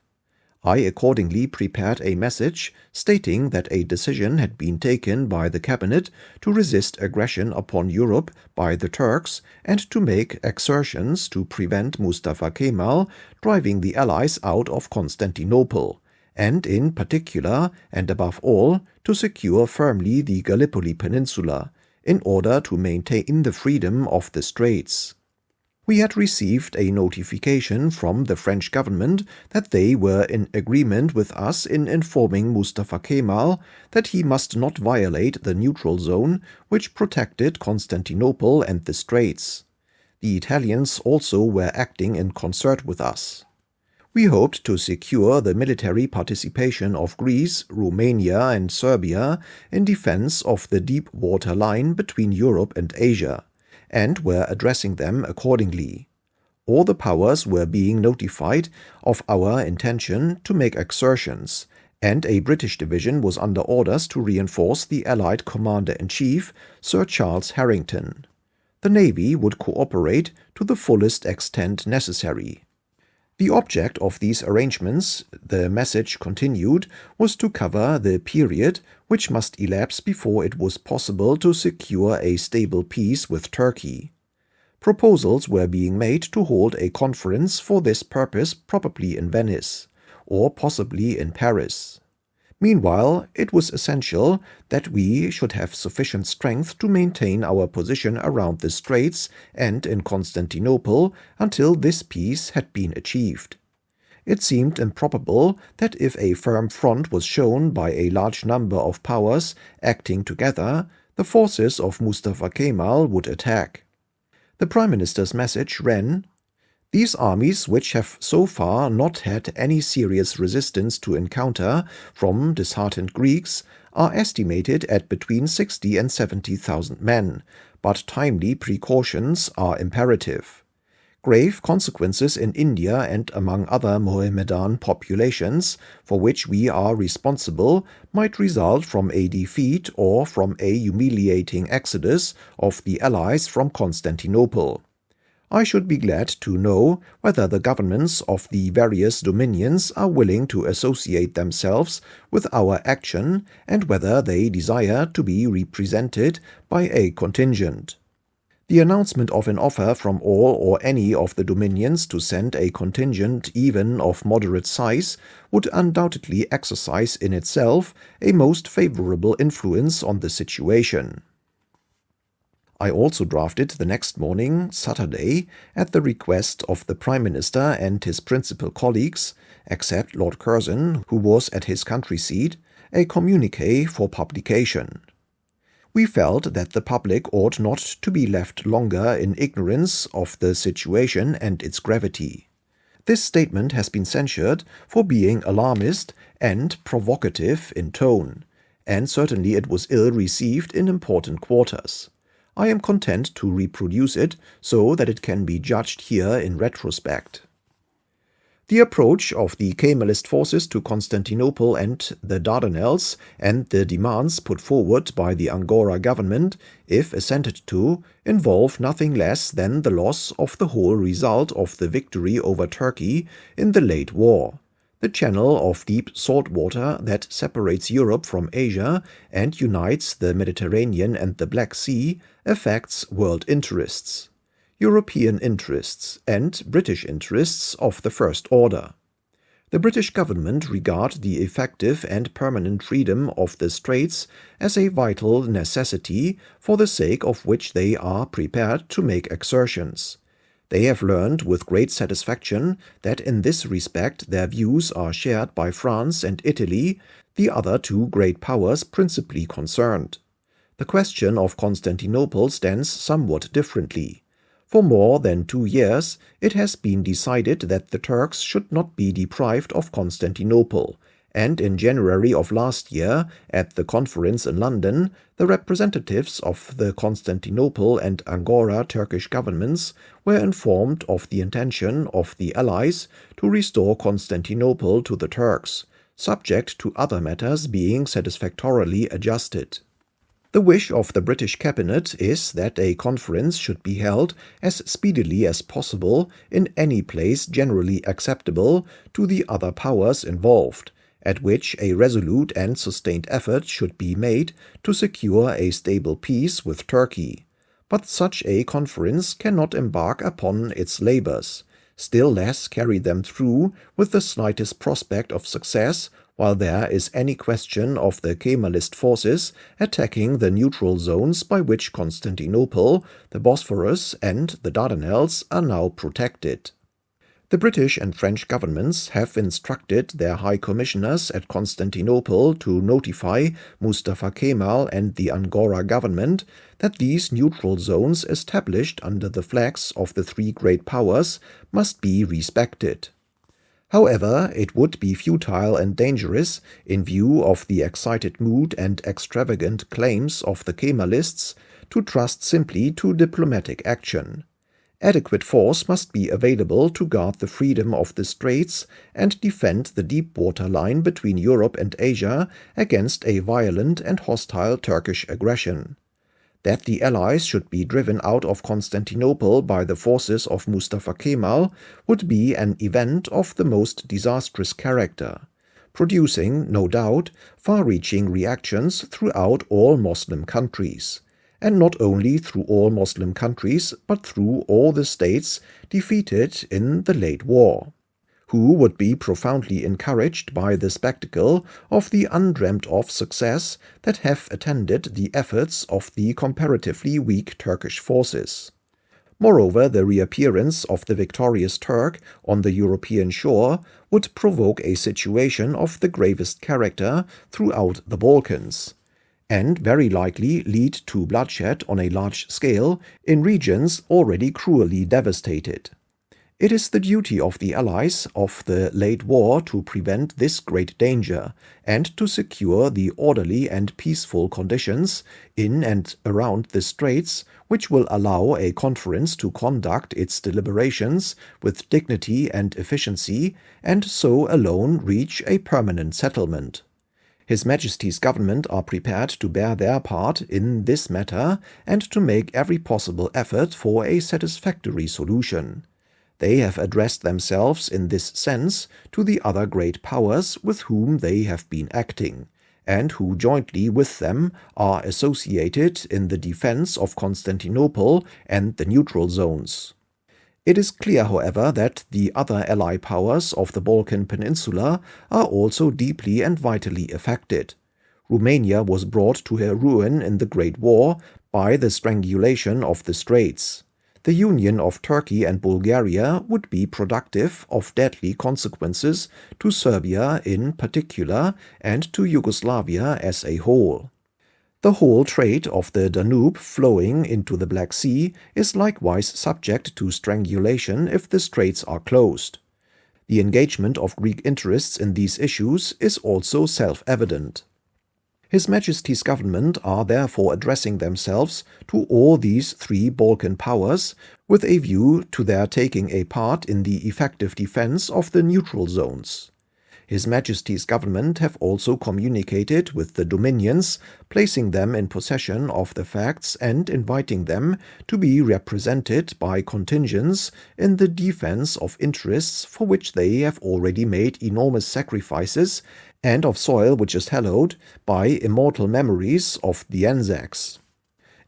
I accordingly prepared a message stating that a decision had been taken by the cabinet to resist aggression upon Europe by the Turks and to make exertions to prevent Mustafa Kemal driving the Allies out of Constantinople, and in particular and above all to secure firmly the Gallipoli Peninsula, in order to maintain the freedom of the straits. We had received a notification from the French government that they were in agreement with us in informing Mustafa Kemal that he must not violate the neutral zone which protected Constantinople and the straits. The Italians also were acting in concert with us. We hoped to secure the military participation of Greece, Romania, and Serbia in defense of the deep water line between Europe and Asia, and were addressing them accordingly. All the powers were being notified of our intention to make exertions, and a British division was under orders to reinforce the Allied Commander-in-Chief, Sir Charles Harrington. The Navy would cooperate to the fullest extent necessary. The object of these arrangements, the message continued, was to cover the period which must elapse before it was possible to secure a stable peace with Turkey. Proposals were being made to hold a conference for this purpose, probably in Venice, or possibly in Paris. Meanwhile, it was essential that we should have sufficient strength to maintain our position around the straits and in Constantinople until this peace had been achieved. It seemed improbable that if a firm front was shown by a large number of powers acting together, the forces of Mustafa Kemal would attack. The Prime Minister's message ran, "These armies, which have so far not had any serious resistance to encounter from disheartened Greeks, are estimated at between 60 and 70,000 men, but timely precautions are imperative. Grave consequences in India and among other Mohammedan populations, for which we are responsible, might result from a defeat or from a humiliating exodus of the Allies from Constantinople. I should be glad to know whether the governments of the various dominions are willing to associate themselves with our action and whether they desire to be represented by a contingent." The announcement of an offer from all or any of the dominions to send a contingent even of moderate size would undoubtedly exercise in itself a most favorable influence on the situation. I also drafted the next morning, Saturday, at the request of the Prime Minister and his principal colleagues, except Lord Curzon, who was at his country seat, a communiqué for publication. We felt that the public ought not to be left longer in ignorance of the situation and its gravity. This statement has been censured for being alarmist and provocative in tone, and certainly it was ill received in important quarters. I am content to reproduce it so that it can be judged here in retrospect. The approach of the Kemalist forces to Constantinople and the Dardanelles, and the demands put forward by the Angora government, if assented to, involve nothing less than the loss of the whole result of the victory over Turkey in the late war. The channel of deep salt water that separates Europe from Asia and unites the Mediterranean and the Black Sea affects world interests, European interests, and British interests of the first order. The British government regard the effective and permanent freedom of the Straits as a vital necessity for the sake of which they are prepared to make exertions. They have learned with great satisfaction that in this respect their views are shared by France and Italy, the other two great powers principally concerned. The question of Constantinople stands somewhat differently. For more than 2 years, it has been decided that the Turks should not be deprived of Constantinople, and in January of last year, at the conference in London, the representatives of the Constantinople and Angora Turkish governments were informed of the intention of the Allies to restore Constantinople to the Turks, subject to other matters being satisfactorily adjusted. The wish of the British cabinet is that a conference should be held as speedily as possible in any place generally acceptable to the other powers involved, at which a resolute and sustained effort should be made to secure a stable peace with Turkey. But such a conference cannot embark upon its labors, still less carry them through with the slightest prospect of success, while there is any question of the Kemalist forces attacking the neutral zones by which Constantinople, the Bosphorus, and the Dardanelles are now protected. The British and French governments have instructed their high commissioners at Constantinople to notify Mustafa Kemal and the Angora government that these neutral zones established under the flags of the three great powers must be respected. However, it would be futile and dangerous, in view of the excited mood and extravagant claims of the Kemalists, to trust simply to diplomatic action. Adequate force must be available to guard the freedom of the Straits and defend the deep water line between Europe and Asia against a violent and hostile Turkish aggression. That the Allies should be driven out of Constantinople by the forces of Mustafa Kemal would be an event of the most disastrous character, producing, no doubt, far-reaching reactions throughout all Moslem countries, and not only through all Moslem countries, but through all the states defeated in the late war, who would be profoundly encouraged by the spectacle of the undreamt-of success that have attended the efforts of the comparatively weak Turkish forces. Moreover, the reappearance of the victorious Turk on the European shore would provoke a situation of the gravest character throughout the Balkans, and very likely lead to bloodshed on a large scale in regions already cruelly devastated. It is the duty of the Allies of the late war to prevent this great danger and to secure the orderly and peaceful conditions in and around the Straits which will allow a conference to conduct its deliberations with dignity and efficiency, and so alone reach a permanent settlement. His Majesty's government are prepared to bear their part in this matter and to make every possible effort for a satisfactory solution. They have addressed themselves in this sense to the other great powers with whom they have been acting, and who jointly with them are associated in the defense of Constantinople and the neutral zones. It is clear, however, that the other ally powers of the Balkan Peninsula are also deeply and vitally affected. Romania was brought to her ruin in the Great War by the strangulation of the Straits. the union of Turkey and Bulgaria would be productive of deadly consequences to Serbia in particular and to Yugoslavia as a whole. The whole trade of the Danube flowing into the Black Sea is likewise subject to strangulation if the straits are closed. The engagement of Greek interests in these issues is also self-evident. His Majesty's government are therefore addressing themselves to all these three Balkan powers with a view to their taking a part in the effective defense of the neutral zones. His Majesty's government have also communicated with the Dominions, placing them in possession of the facts and inviting them to be represented by contingents in the defense of interests for which they have already made enormous sacrifices and of soil which is hallowed by immortal memories of the Anzacs.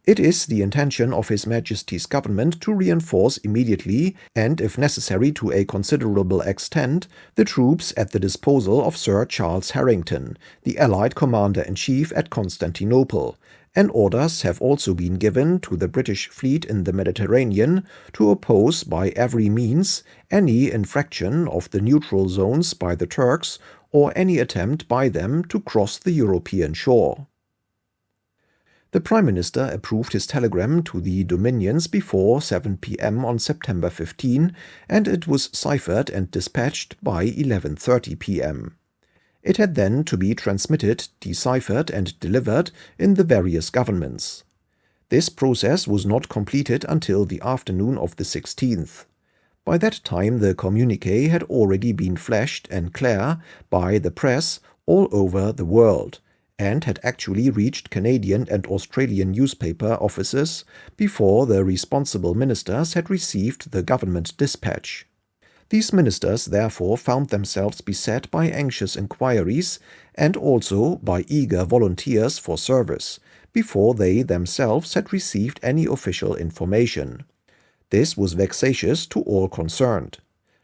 It is the intention of His Majesty's government to reinforce immediately, and if necessary to a considerable extent, the troops at the disposal of Sir Charles Harrington, the Allied Commander-in-Chief at Constantinople, and orders have also been given to the British fleet in the Mediterranean to oppose by every means any infraction of the neutral zones by the Turks or any attempt by them to cross the European shore. The Prime Minister approved his telegram to the Dominions before 7 p.m. on September 15, and it was ciphered and dispatched by 11:30 p.m. It had then to be transmitted, deciphered, and delivered in the various governments. This process was not completed until the afternoon of the 16th. By that time the communiqué had already been flashed and clear by the press all over the world, and had actually reached Canadian and Australian newspaper offices before the responsible ministers had received the government dispatch. These ministers therefore found themselves beset by anxious inquiries and also by eager volunteers for service, before they themselves had received any official information. This was vexatious to all concerned.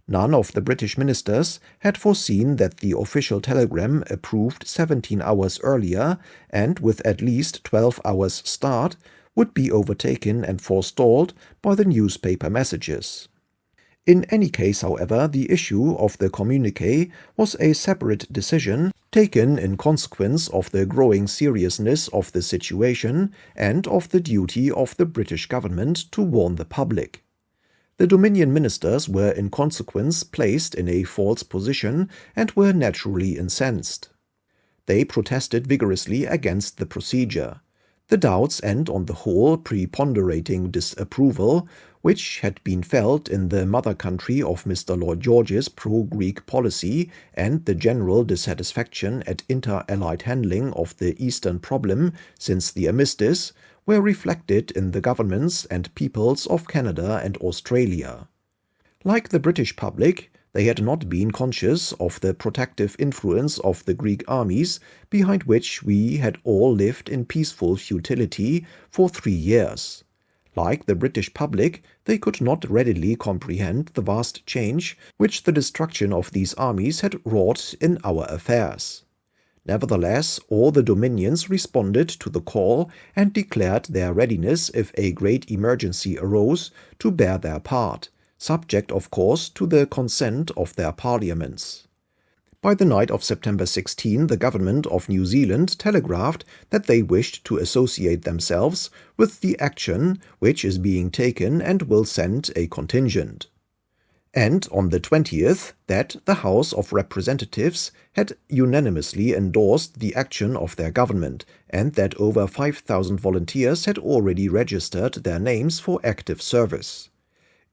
None of the British ministers had foreseen that the official telegram approved 17 hours earlier and with at least 12 hours start would be overtaken and forestalled by the newspaper messages. In any case, however, the issue of the communiqué was a separate decision taken in consequence of the growing seriousness of the situation and of the duty of the British government to warn the public. The Dominion ministers were in consequence placed in a false position and were naturally incensed. They protested vigorously against the procedure. The doubts and, on the whole, preponderating disapproval which had been felt in the mother country of Mr. Lloyd George's pro-Greek policy and the general dissatisfaction at inter-allied handling of the Eastern problem since the armistice were reflected in the governments and peoples of Canada and Australia. Like the British public, they had not been conscious of the protective influence of the Greek armies behind which we had all lived in peaceful futility for 3 years. Like the British public, they could not readily comprehend the vast change which the destruction of these armies had wrought in our affairs. Nevertheless, all the Dominions responded to the call and declared their readiness if a great emergency arose to bear their part, subject of course to the consent of their parliaments. By the night of September 16, the government of New Zealand telegraphed that they wished to associate themselves with the action which is being taken and will send a contingent. And on the 20th, that the House of Representatives had unanimously endorsed the action of their government, and that over 5,000 volunteers had already registered their names for active service.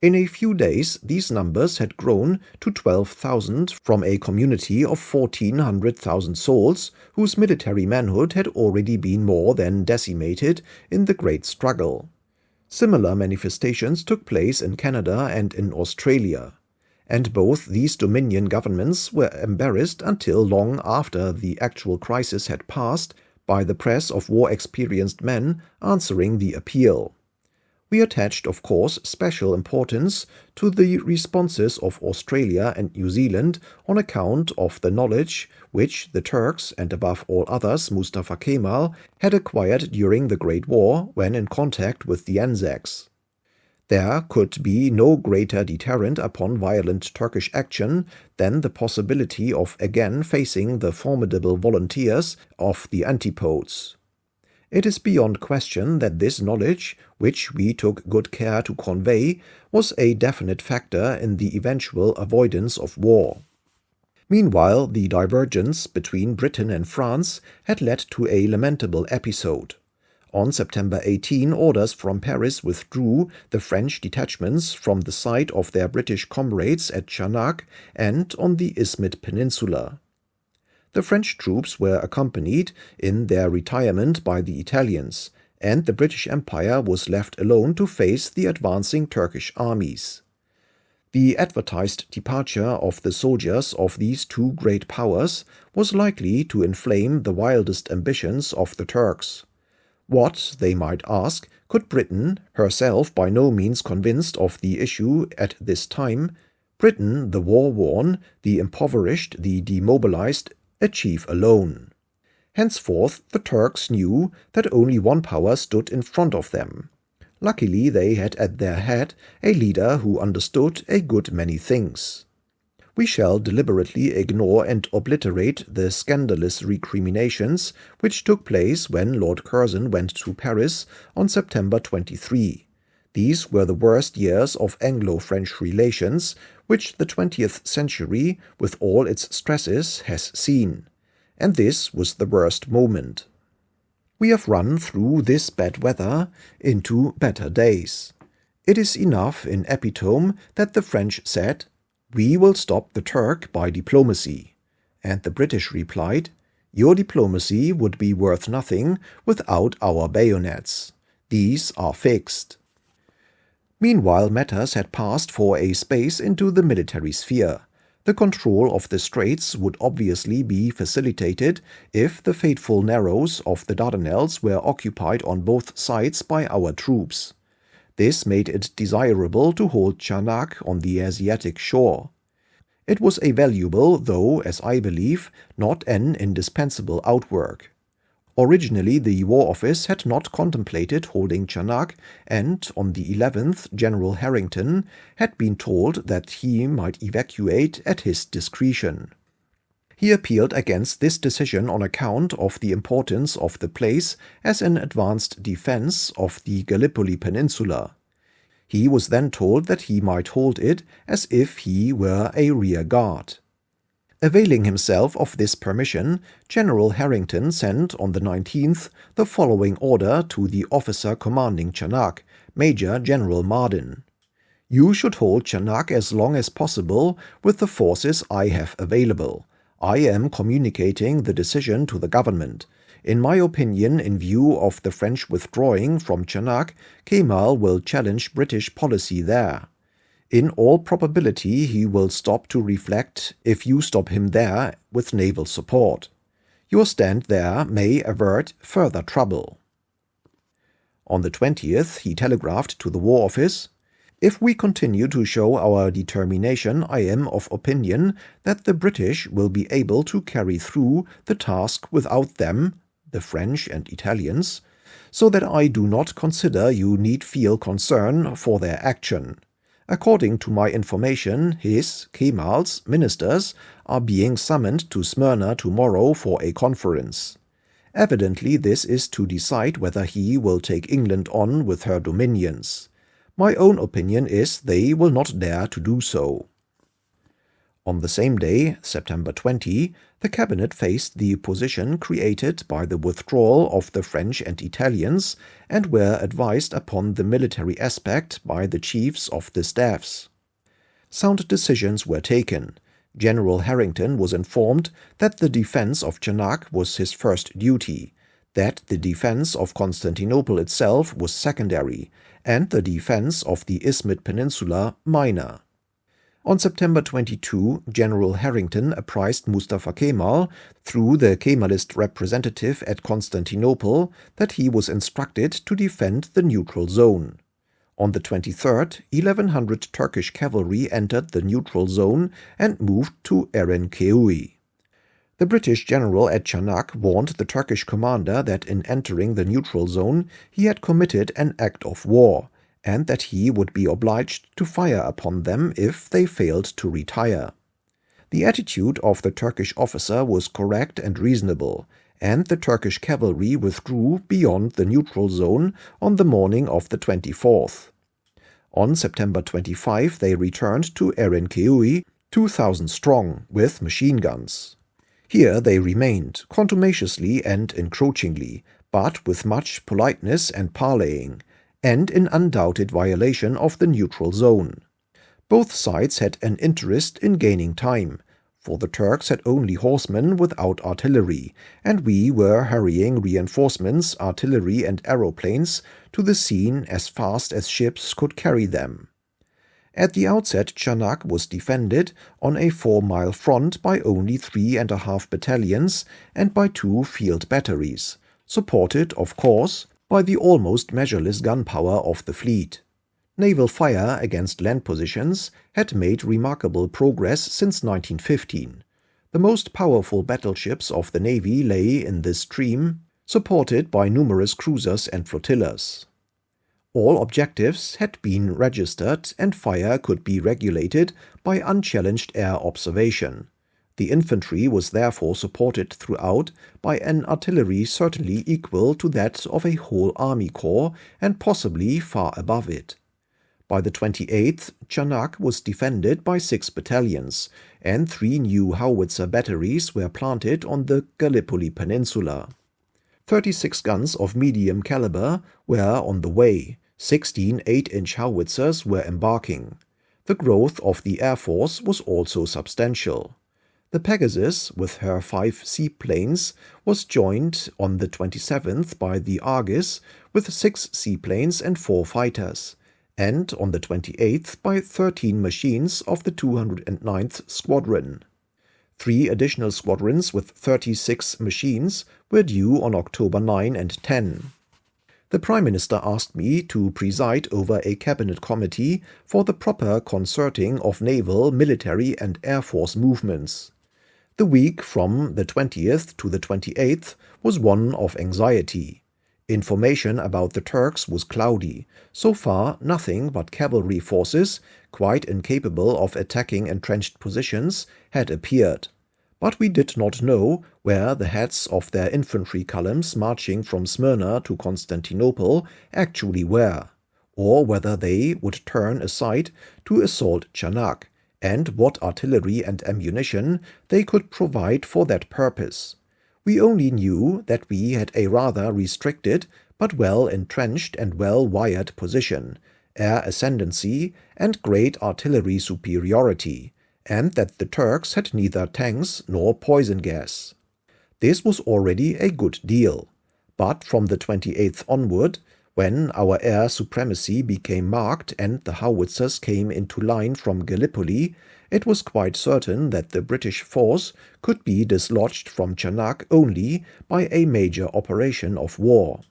In a few days, these numbers had grown to 12,000 from a community of 1,400,000 souls, whose military manhood had already been more than decimated in the great struggle. Similar manifestations took place in Canada and in Australia, and both these Dominion governments were embarrassed until long after the actual crisis had passed by the press of war-experienced men answering the appeal. We attached, of course, special importance to the responses of Australia and New Zealand on account of the knowledge which the Turks, and above all others Mustafa Kemal, had acquired during the Great War when in contact with the Anzacs. There could be no greater deterrent upon violent Turkish action than the possibility of again facing the formidable volunteers of the antipodes. It is beyond question that this knowledge, which we took good care to convey, was a definite factor in the eventual avoidance of war. Meanwhile, the divergence between Britain and France had led to a lamentable episode. On September 18, orders from Paris withdrew the French detachments from the side of their British comrades at Chanak and on the Isthmian Peninsula. The French troops were accompanied in their retirement by the Italians, and the British Empire was left alone to face the advancing Turkish armies. The advertised departure of the soldiers of these two great powers was likely to inflame the wildest ambitions of the Turks. What, they might ask, could Britain, herself by no means convinced of the issue at this time, Britain, the war-worn, the impoverished, the demobilized, achieve alone? Henceforth the Turks knew that only one power stood in front of them. Luckily they had at their head a leader who understood a good many things. We shall deliberately ignore and obliterate the scandalous recriminations which took place when Lord Curzon went to Paris on September 23. These were the worst years of Anglo-French relations which the 20th century, with all its stresses, has seen. And this was the worst moment. We have run through this bad weather into better days. It is enough in epitome that the French said, "We will stop the Turk by diplomacy," and the British replied, "Your diplomacy would be worth nothing without our bayonets. These are fixed." Meanwhile matters had passed for a space into the military sphere. The control of the straits would obviously be facilitated if the fateful narrows of the Dardanelles were occupied on both sides by our troops. This made it desirable to hold Chanak on the Asiatic shore. It was a valuable, though, as I believe, not an indispensable outwork. Originally the War Office had not contemplated holding Chanak, and on the 11th General Harrington had been told that he might evacuate at his discretion. He appealed against this decision on account of the importance of the place as an advanced defense of the Gallipoli Peninsula. He was then told that he might hold it as if he were a rear guard. Availing himself of this permission, General Harrington sent on the 19th the following order to the officer commanding Chanak, Major General Marden. "You should hold Chanak as long as possible with the forces I have available. I am communicating the decision to the government. In my opinion, in view of the French withdrawing from Chanak, Kemal will challenge British policy there. In all probability he will stop to reflect if you stop him there with naval support. Your stand there may avert further trouble." On the 20th he telegraphed to the War Office, "If we continue to show our determination, I am of opinion that the British will be able to carry through the task without them," the French and Italians, "so that I do not consider you need feel concern for their action. According to my information, Kemal's, ministers are being summoned to Smyrna tomorrow for a conference. Evidently this is to decide whether he will take England on with her dominions. My own opinion is they will not dare to do so." On the same day, September 20, the cabinet faced the position created by the withdrawal of the French and Italians and were advised upon the military aspect by the chiefs of the staffs. Sound decisions were taken. General Harrington was informed that the defense of Chanak was his first duty, that the defense of Constantinople itself was secondary, and the defense of the Isthmian Peninsula minor. On September 22, General Harrington apprised Mustafa Kemal, through the Kemalist representative at Constantinople, that he was instructed to defend the neutral zone. On the 23rd, 1,100 Turkish cavalry entered the neutral zone and moved to Erenköy. The British general at Chanak warned the Turkish commander that in entering the neutral zone he had committed an act of war, and that he would be obliged to fire upon them if they failed to retire. The attitude of the Turkish officer was correct and reasonable, and the Turkish cavalry withdrew beyond the neutral zone on the morning of the 24th. On September 25 they returned to Erenköy, 2,000 strong, with machine guns. Here they remained, contumaciously and encroachingly, but with much politeness and parleying, and in undoubted violation of the neutral zone. Both sides had an interest in gaining time, for the Turks had only horsemen without artillery, and we were hurrying reinforcements, artillery and aeroplanes to the scene as fast as ships could carry them. At the outset Chanak was defended on a 4-mile front by only 3.5 battalions and by 2 field batteries, supported, of course, by the almost measureless gunpower of the fleet. Naval fire against land positions had made remarkable progress since 1915. The most powerful battleships of the Navy lay in this stream, supported by numerous cruisers and flotillas. All objectives had been registered and fire could be regulated by unchallenged air observation. The infantry was therefore supported throughout by an artillery certainly equal to that of a whole army corps and possibly far above it. By the 28th, Chanak was defended by 6 battalions, and 3 new howitzer batteries were planted on the Gallipoli Peninsula. 36 guns of medium caliber were on the way, 16 8-inch howitzers were embarking. The growth of the Air Force was also substantial. The Pegasus, with her 5 seaplanes, was joined on the 27th by the Argus with 6 seaplanes and 4 fighters, and on the 28th by 13 machines of the 209th Squadron. 3 additional squadrons with 36 machines were due on October 9 and 10. The Prime Minister asked me to preside over a cabinet committee for the proper concerting of naval, military and air force movements. The week from the 20th to the 28th was one of anxiety. Information about the Turks was cloudy. So far, nothing but cavalry forces, quite incapable of attacking entrenched positions, had appeared. But we did not know where the heads of their infantry columns marching from Smyrna to Constantinople actually were, or whether they would turn aside to assault Chanak, and what artillery and ammunition they could provide for that purpose. We only knew that we had a rather restricted but well-entrenched and well-wired position, air ascendancy and great artillery superiority, and that the Turks had neither tanks nor poison gas. This was already a good deal, but from the 28th onward, when our air supremacy became marked and the howitzers came into line from Gallipoli, it was quite certain that the British force could be dislodged from Chanak only by a major operation of war.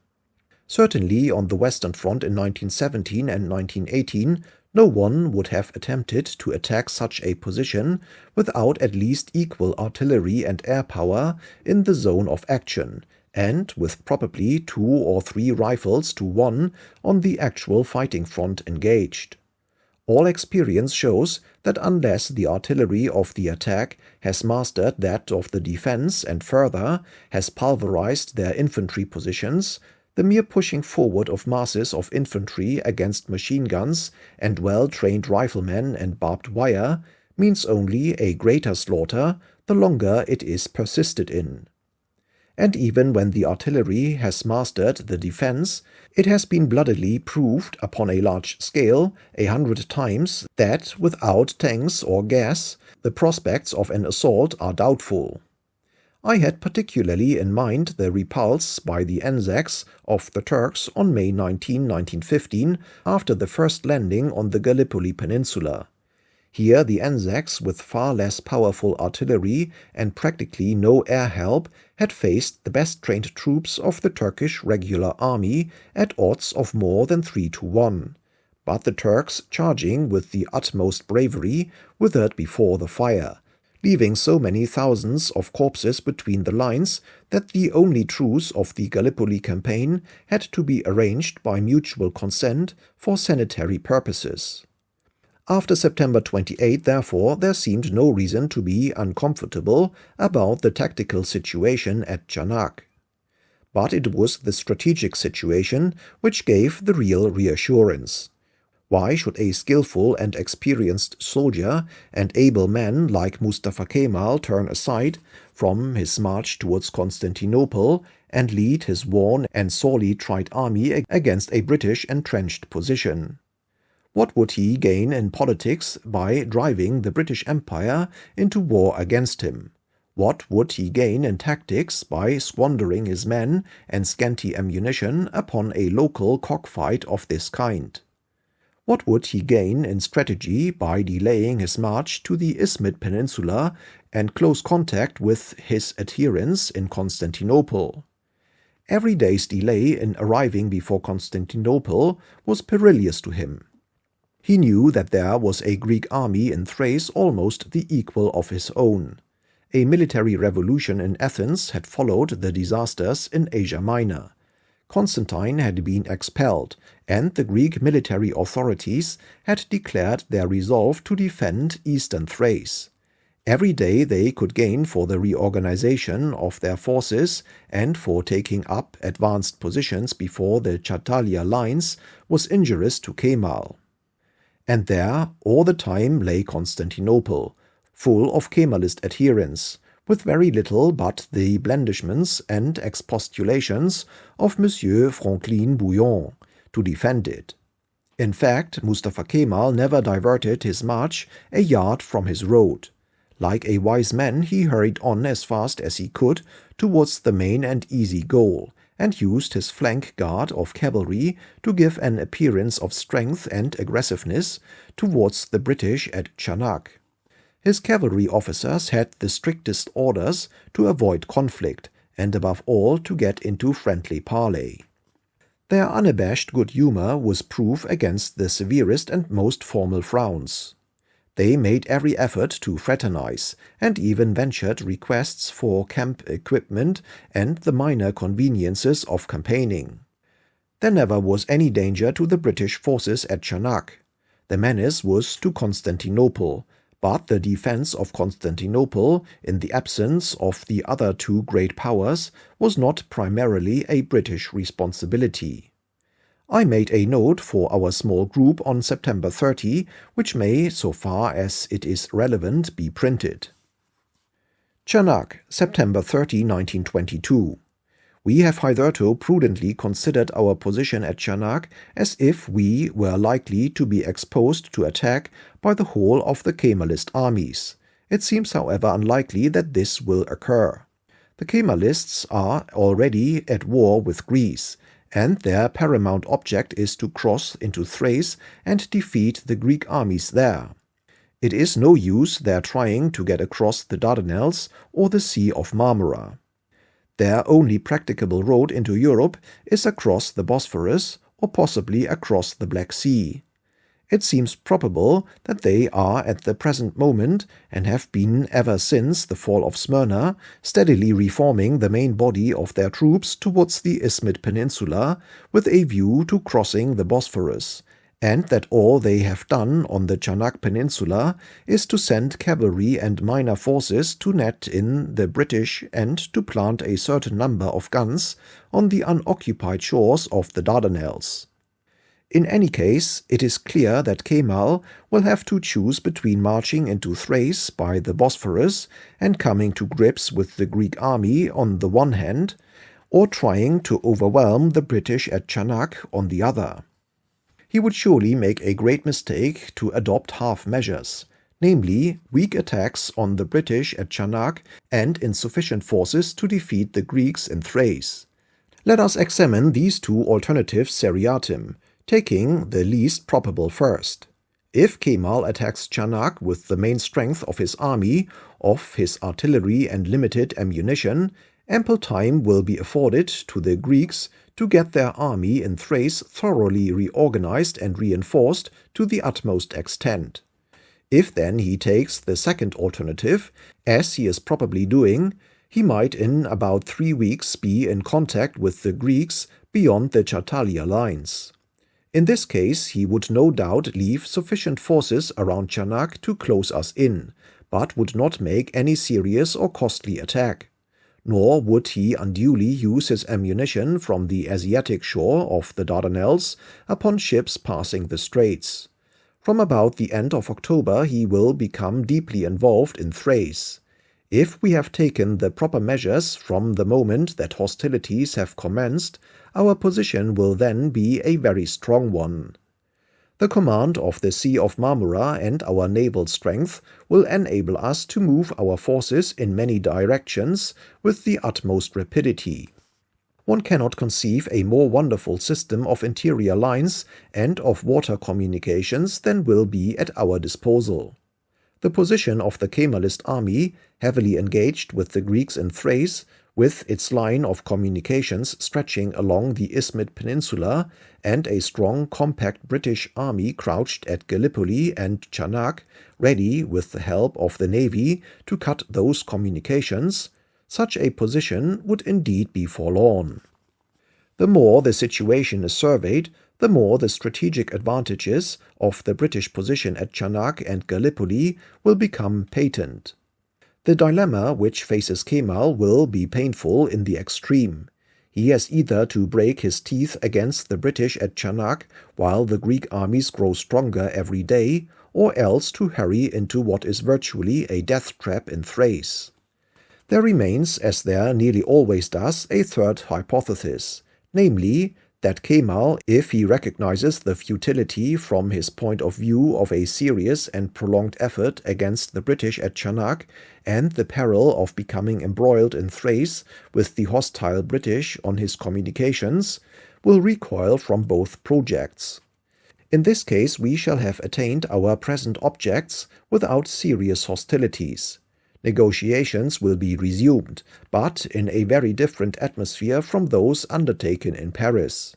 Certainly on the Western Front in 1917 and 1918, no one would have attempted to attack such a position without at least equal artillery and air power in the zone of action, and with probably 2 or 3 rifles to 1 on the actual fighting front engaged. All experience shows that unless the artillery of the attack has mastered that of the defense and further has pulverized their infantry positions, the mere pushing forward of masses of infantry against machine guns and well-trained riflemen and barbed wire means only a greater slaughter the longer it is persisted in. And even when the artillery has mastered the defense, it has been bloodily proved upon a large scale 100 times that without tanks or gas, the prospects of an assault are doubtful. I had particularly in mind the repulse by the Anzacs of the Turks on May 19, 1915, after the first landing on the Gallipoli Peninsula. Here the Anzacs, with far less powerful artillery and practically no air help, had faced the best trained troops of the Turkish regular army at odds of more than 3-1. But the Turks, charging with the utmost bravery, withered before the fire. leaving so many thousands of corpses between the lines that the only truce of the Gallipoli campaign had to be arranged by mutual consent for sanitary purposes. After September 28, therefore, there seemed no reason to be uncomfortable about the tactical situation at Chanak. But it was the strategic situation which gave the real reassurance. Why should a skillful and experienced soldier and able man like Mustafa Kemal turn aside from his march towards Constantinople and lead his worn and sorely tried army against a British entrenched position? What would he gain in politics by driving the British Empire into war against him? What would he gain in tactics by squandering his men and scanty ammunition upon a local cockfight of this kind? What would he gain in strategy by delaying his march to the Isthmian Peninsula and close contact with his adherents in Constantinople? Every day's delay in arriving before Constantinople was perilous to him. He knew that there was a Greek army in Thrace almost the equal of his own. A military revolution in Athens had followed the disasters in Asia Minor. Constantine had been expelled, and the Greek military authorities had declared their resolve to defend eastern Thrace. Every day they could gain for the reorganization of their forces and for taking up advanced positions before the Chatalia lines was injurious to Kemal. And there all the time lay Constantinople, full of Kemalist adherents, with very little but the blandishments and expostulations of Monsieur Franklin-Bouillon to defend it. In fact, Mustafa Kemal never diverted his march a yard from his road. Like a wise man, he hurried on as fast as he could towards the main and easy goal, and used his flank guard of cavalry to give an appearance of strength and aggressiveness towards the British at Chanak. His cavalry officers had the strictest orders to avoid conflict, and above all to get into friendly parley. Their unabashed good humor was proof against the severest and most formal frowns. They made every effort to fraternize, and even ventured requests for camp equipment and the minor conveniences of campaigning. There never was any danger to the British forces at Chanak. The menace was to Constantinople, but the defense of Constantinople, in the absence of the other two great powers, was not primarily a British responsibility. I made a note for our small group on September 30, which may, so far as it is relevant, be printed. Chanak, September 30, 1922. We have hitherto prudently considered our position at Chanak as if we were likely to be exposed to attack by the whole of the Kemalist armies. It seems, however, unlikely that this will occur. The Kemalists are already at war with Greece, and their paramount object is to cross into Thrace and defeat the Greek armies there. It is no use their trying to get across the Dardanelles or the Sea of Marmara. Their only practicable road into Europe is across the Bosphorus or possibly across the Black Sea. It seems probable that they are at the present moment, and have been ever since the fall of Smyrna, steadily reforming the main body of their troops towards the Isthmian Peninsula with a view to crossing the Bosphorus, and that all they have done on the Chanak Peninsula is to send cavalry and minor forces to net in the British and to plant a certain number of guns on the unoccupied shores of the Dardanelles. In any case, it is clear that Kemal will have to choose between marching into Thrace by the Bosphorus and coming to grips with the Greek army on the one hand, or trying to overwhelm the British at Chanak on the other. He would surely make a great mistake to adopt half measures, namely weak attacks on the British at Chanak and insufficient forces to defeat the Greeks in Thrace. Let us examine these two alternatives seriatim, taking the least probable first. If Kemal attacks Chanak with the main strength of his army, of his artillery and limited ammunition, ample time will be afforded to the Greeks to get their army in Thrace thoroughly reorganized and reinforced to the utmost extent. If then he takes the second alternative, as he is probably doing, he might in about 3 weeks be in contact with the Greeks beyond the Chartalia lines. In this case, he would no doubt leave sufficient forces around Chanak to close us in, but would not make any serious or costly attack. Nor would he unduly use his ammunition from the Asiatic shore of the Dardanelles upon ships passing the straits. From about the end of October he will become deeply involved in Thrace. If we have taken the proper measures from the moment that hostilities have commenced, our position will then be a very strong one. The command of the Sea of Marmora and our naval strength will enable us to move our forces in many directions with the utmost rapidity. One cannot conceive a more wonderful system of interior lines and of water communications than will be at our disposal. The position of the Kemalist army, heavily engaged with the Greeks in Thrace, with its line of communications stretching along the Isthmian Peninsula, and a strong, compact British army crouched at Gallipoli and Chanak, ready, with the help of the navy, to cut those communications, such a position would indeed be forlorn. The more the situation is surveyed, the more the strategic advantages of the British position at Chanak and Gallipoli will become patent. The dilemma which faces Kemal will be painful in the extreme. He has either to break his teeth against the British at Chanak while the Greek armies grow stronger every day, or else to hurry into what is virtually a death trap in Thrace. There remains, as there nearly always does, a third hypothesis, namely, that Kemal, if he recognizes the futility from his point of view of a serious and prolonged effort against the British at Chanak, and the peril of becoming embroiled in Thrace with the hostile British on his communications, will recoil from both projects. In this case we shall have attained our present objects without serious hostilities. Negotiations will be resumed, but in a very different atmosphere from those undertaken in Paris.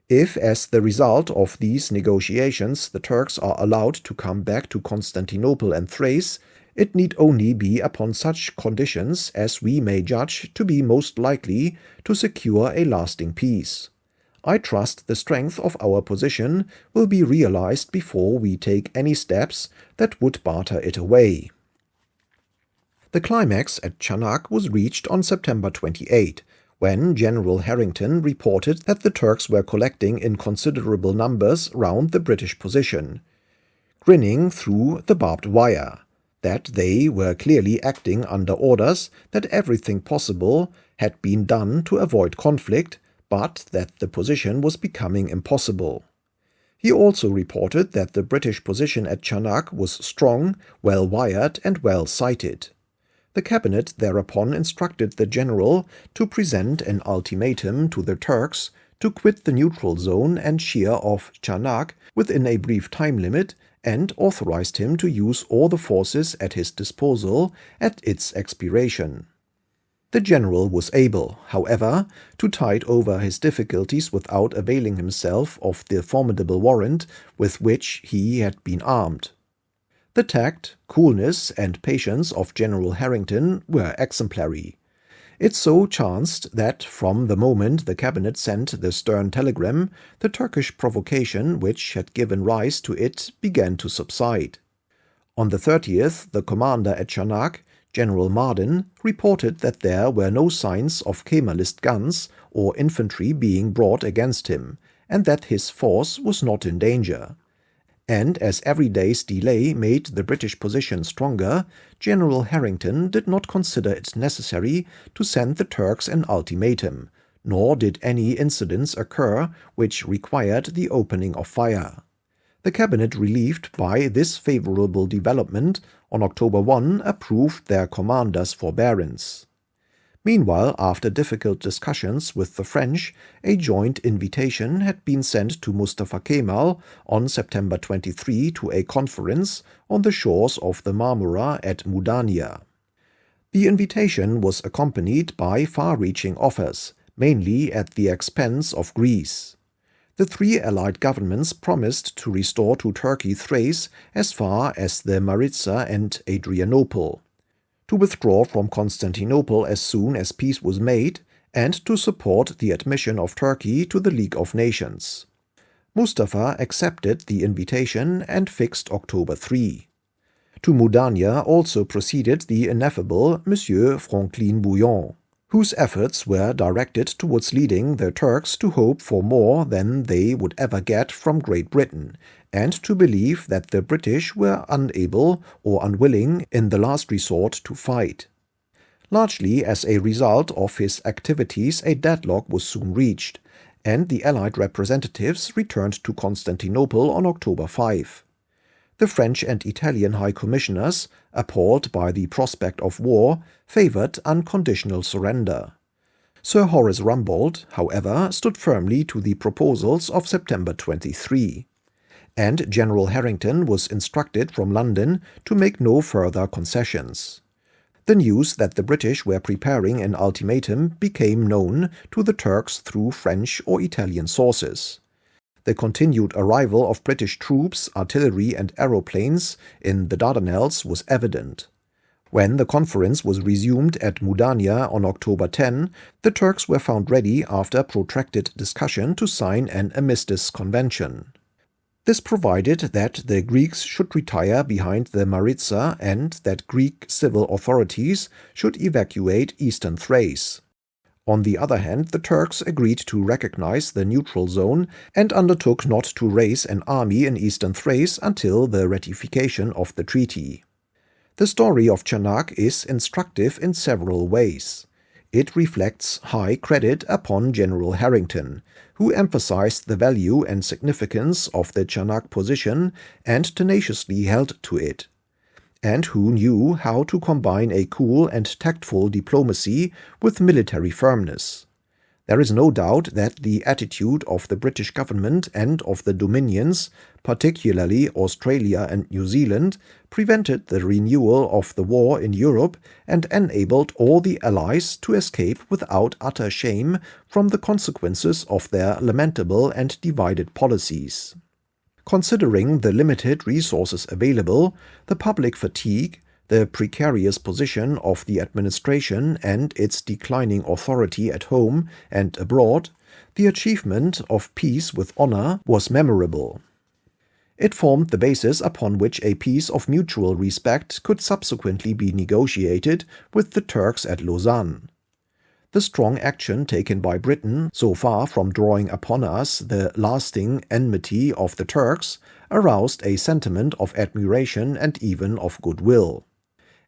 If, as the result of these negotiations, the Turks are allowed to come back to Constantinople and Thrace, it need only be upon such conditions as we may judge to be most likely to secure a lasting peace. I trust the strength of our position will be realized before we take any steps that would barter it away. The climax at Chanak was reached on September 28, when General Harrington reported that the Turks were collecting in considerable numbers round the British position, grinning through the barbed wire, that they were clearly acting under orders, that everything possible had been done to avoid conflict, but that the position was becoming impossible. He also reported that the British position at Chanak was strong, well wired, and well sighted. The cabinet thereupon instructed the general to present an ultimatum to the Turks to quit the neutral zone and sheer off Chanak within a brief time limit, and authorized him to use all the forces at his disposal at its expiration. The general was able, however, to tide over his difficulties without availing himself of the formidable warrant with which he had been armed. The tact, coolness, and patience of General Harrington were exemplary. It so chanced that from the moment the cabinet sent the stern telegram, the Turkish provocation which had given rise to it began to subside. On the 30th, the commander at Chanak, General Marden, reported that there were no signs of Kemalist guns or infantry being brought against him, and that his force was not in danger. And as every day's delay made the British position stronger, General Harrington did not consider it necessary to send the Turks an ultimatum, nor did any incidents occur which required the opening of fire. The cabinet, relieved by this favorable development, on October 1 approved their commander's forbearance. Meanwhile, after difficult discussions with the French, a joint invitation had been sent to Mustafa Kemal on September 23 to a conference on the shores of the Marmora at Mudanya. The invitation was accompanied by far-reaching offers, mainly at the expense of Greece. The three allied governments promised to restore to Turkey Thrace as far as the Maritsa and Adrianople, to withdraw from Constantinople as soon as peace was made, and to support the admission of Turkey to the League of Nations. Mustafa accepted the invitation and fixed October 3. To Mudanya also proceeded the ineffable Monsieur Franklin-Bouillon, whose efforts were directed towards leading the Turks to hope for more than they would ever get from Great Britain, and to believe that the British were unable or unwilling in the last resort to fight. Largely as a result of his activities, a deadlock was soon reached, and the Allied representatives returned to Constantinople on October 5. The French and Italian High Commissioners, appalled by the prospect of war, favored unconditional surrender. Sir Horace Rumbold, however, stood firmly to the proposals of September 23, and General Harrington was instructed from London to make no further concessions. The news that the British were preparing an ultimatum became known to the Turks through French or Italian sources. The continued arrival of British troops, artillery and aeroplanes in the Dardanelles was evident. When the conference was resumed at Mudanya on October 10, the Turks were found ready after protracted discussion to sign an armistice convention. This provided that the Greeks should retire behind the Maritsa and that Greek civil authorities should evacuate eastern Thrace. On the other hand, the Turks agreed to recognize the neutral zone and undertook not to raise an army in eastern Thrace until the ratification of the treaty. The story of Chanak is instructive in several ways. It reflects high credit upon General Harrington, who emphasized the value and significance of the Chanak position and tenaciously held to it, and who knew how to combine a cool and tactful diplomacy with military firmness. There is no doubt that the attitude of the British government and of the Dominions, particularly Australia and New Zealand, prevented the renewal of the war in Europe and enabled all the Allies to escape without utter shame from the consequences of their lamentable and divided policies. Considering the limited resources available, the public fatigue, the precarious position of the administration and its declining authority at home and abroad, the achievement of peace with honor was memorable. It formed the basis upon which a peace of mutual respect could subsequently be negotiated with the Turks at Lausanne. The strong action taken by Britain, so far from drawing upon us the lasting enmity of the Turks, aroused a sentiment of admiration and even of goodwill,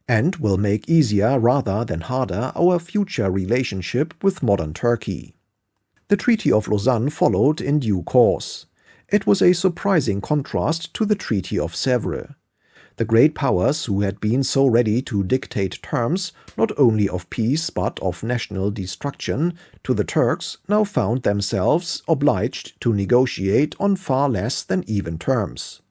and will make easier rather than harder our future relationship with modern Turkey. The Treaty of Lausanne followed in due course. It was a surprising contrast to the Treaty of Sèvres. The great powers who had been so ready to dictate terms not only of peace but of national destruction to the Turks now found themselves obliged to negotiate on far less than even terms.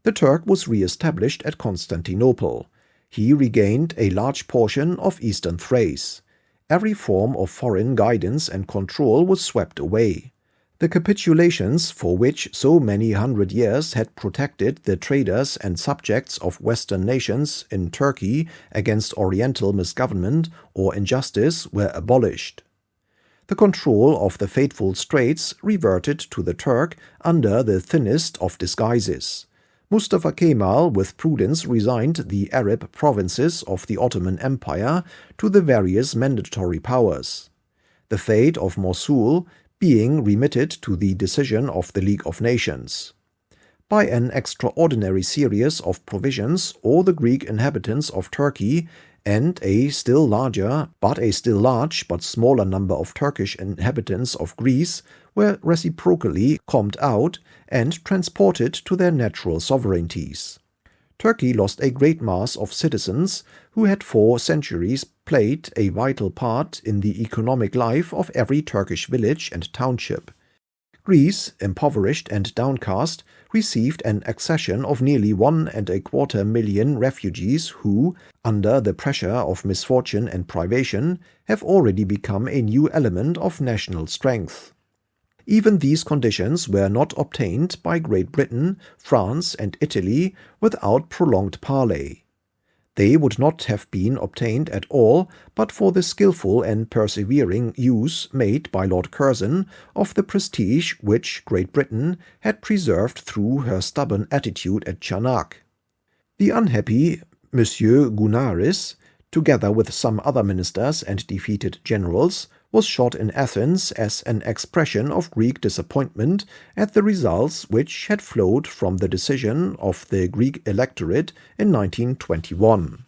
The Turk was re-established at Constantinople. He regained a large portion of eastern Thrace. Every form of foreign guidance and control was swept away. The capitulations for which so many hundred years had protected the traders and subjects of Western nations in Turkey against Oriental misgovernment or injustice were abolished. The control of the fateful straits reverted to the Turk under the thinnest of disguises. Mustafa Kemal with prudence resigned the Arab provinces of the Ottoman Empire to the various mandatory powers. The fate of Mosul being remitted to the decision of the League of Nations. By an extraordinary series of provisions, all the Greek inhabitants of Turkey and a still large but smaller number of Turkish inhabitants of Greece were reciprocally combed out and transported to their natural sovereignties. Turkey lost a great mass of citizens who had for centuries played a vital part in the economic life of every Turkish village and township. Greece, impoverished and downcast, received an accession of nearly 1.25 million refugees who, under the pressure of misfortune and privation, have already become a new element of national strength. Even these conditions were not obtained by Great Britain, France, and Italy without prolonged parley. They would not have been obtained at all but for the skilful and persevering use made by Lord Curzon of the prestige which Great Britain had preserved through her stubborn attitude at Chanak. The unhappy Monsieur Gounaris, together with some other ministers and defeated generals, was shot in Athens as an expression of Greek disappointment at the results which had flowed from the decision of the Greek electorate in 1921.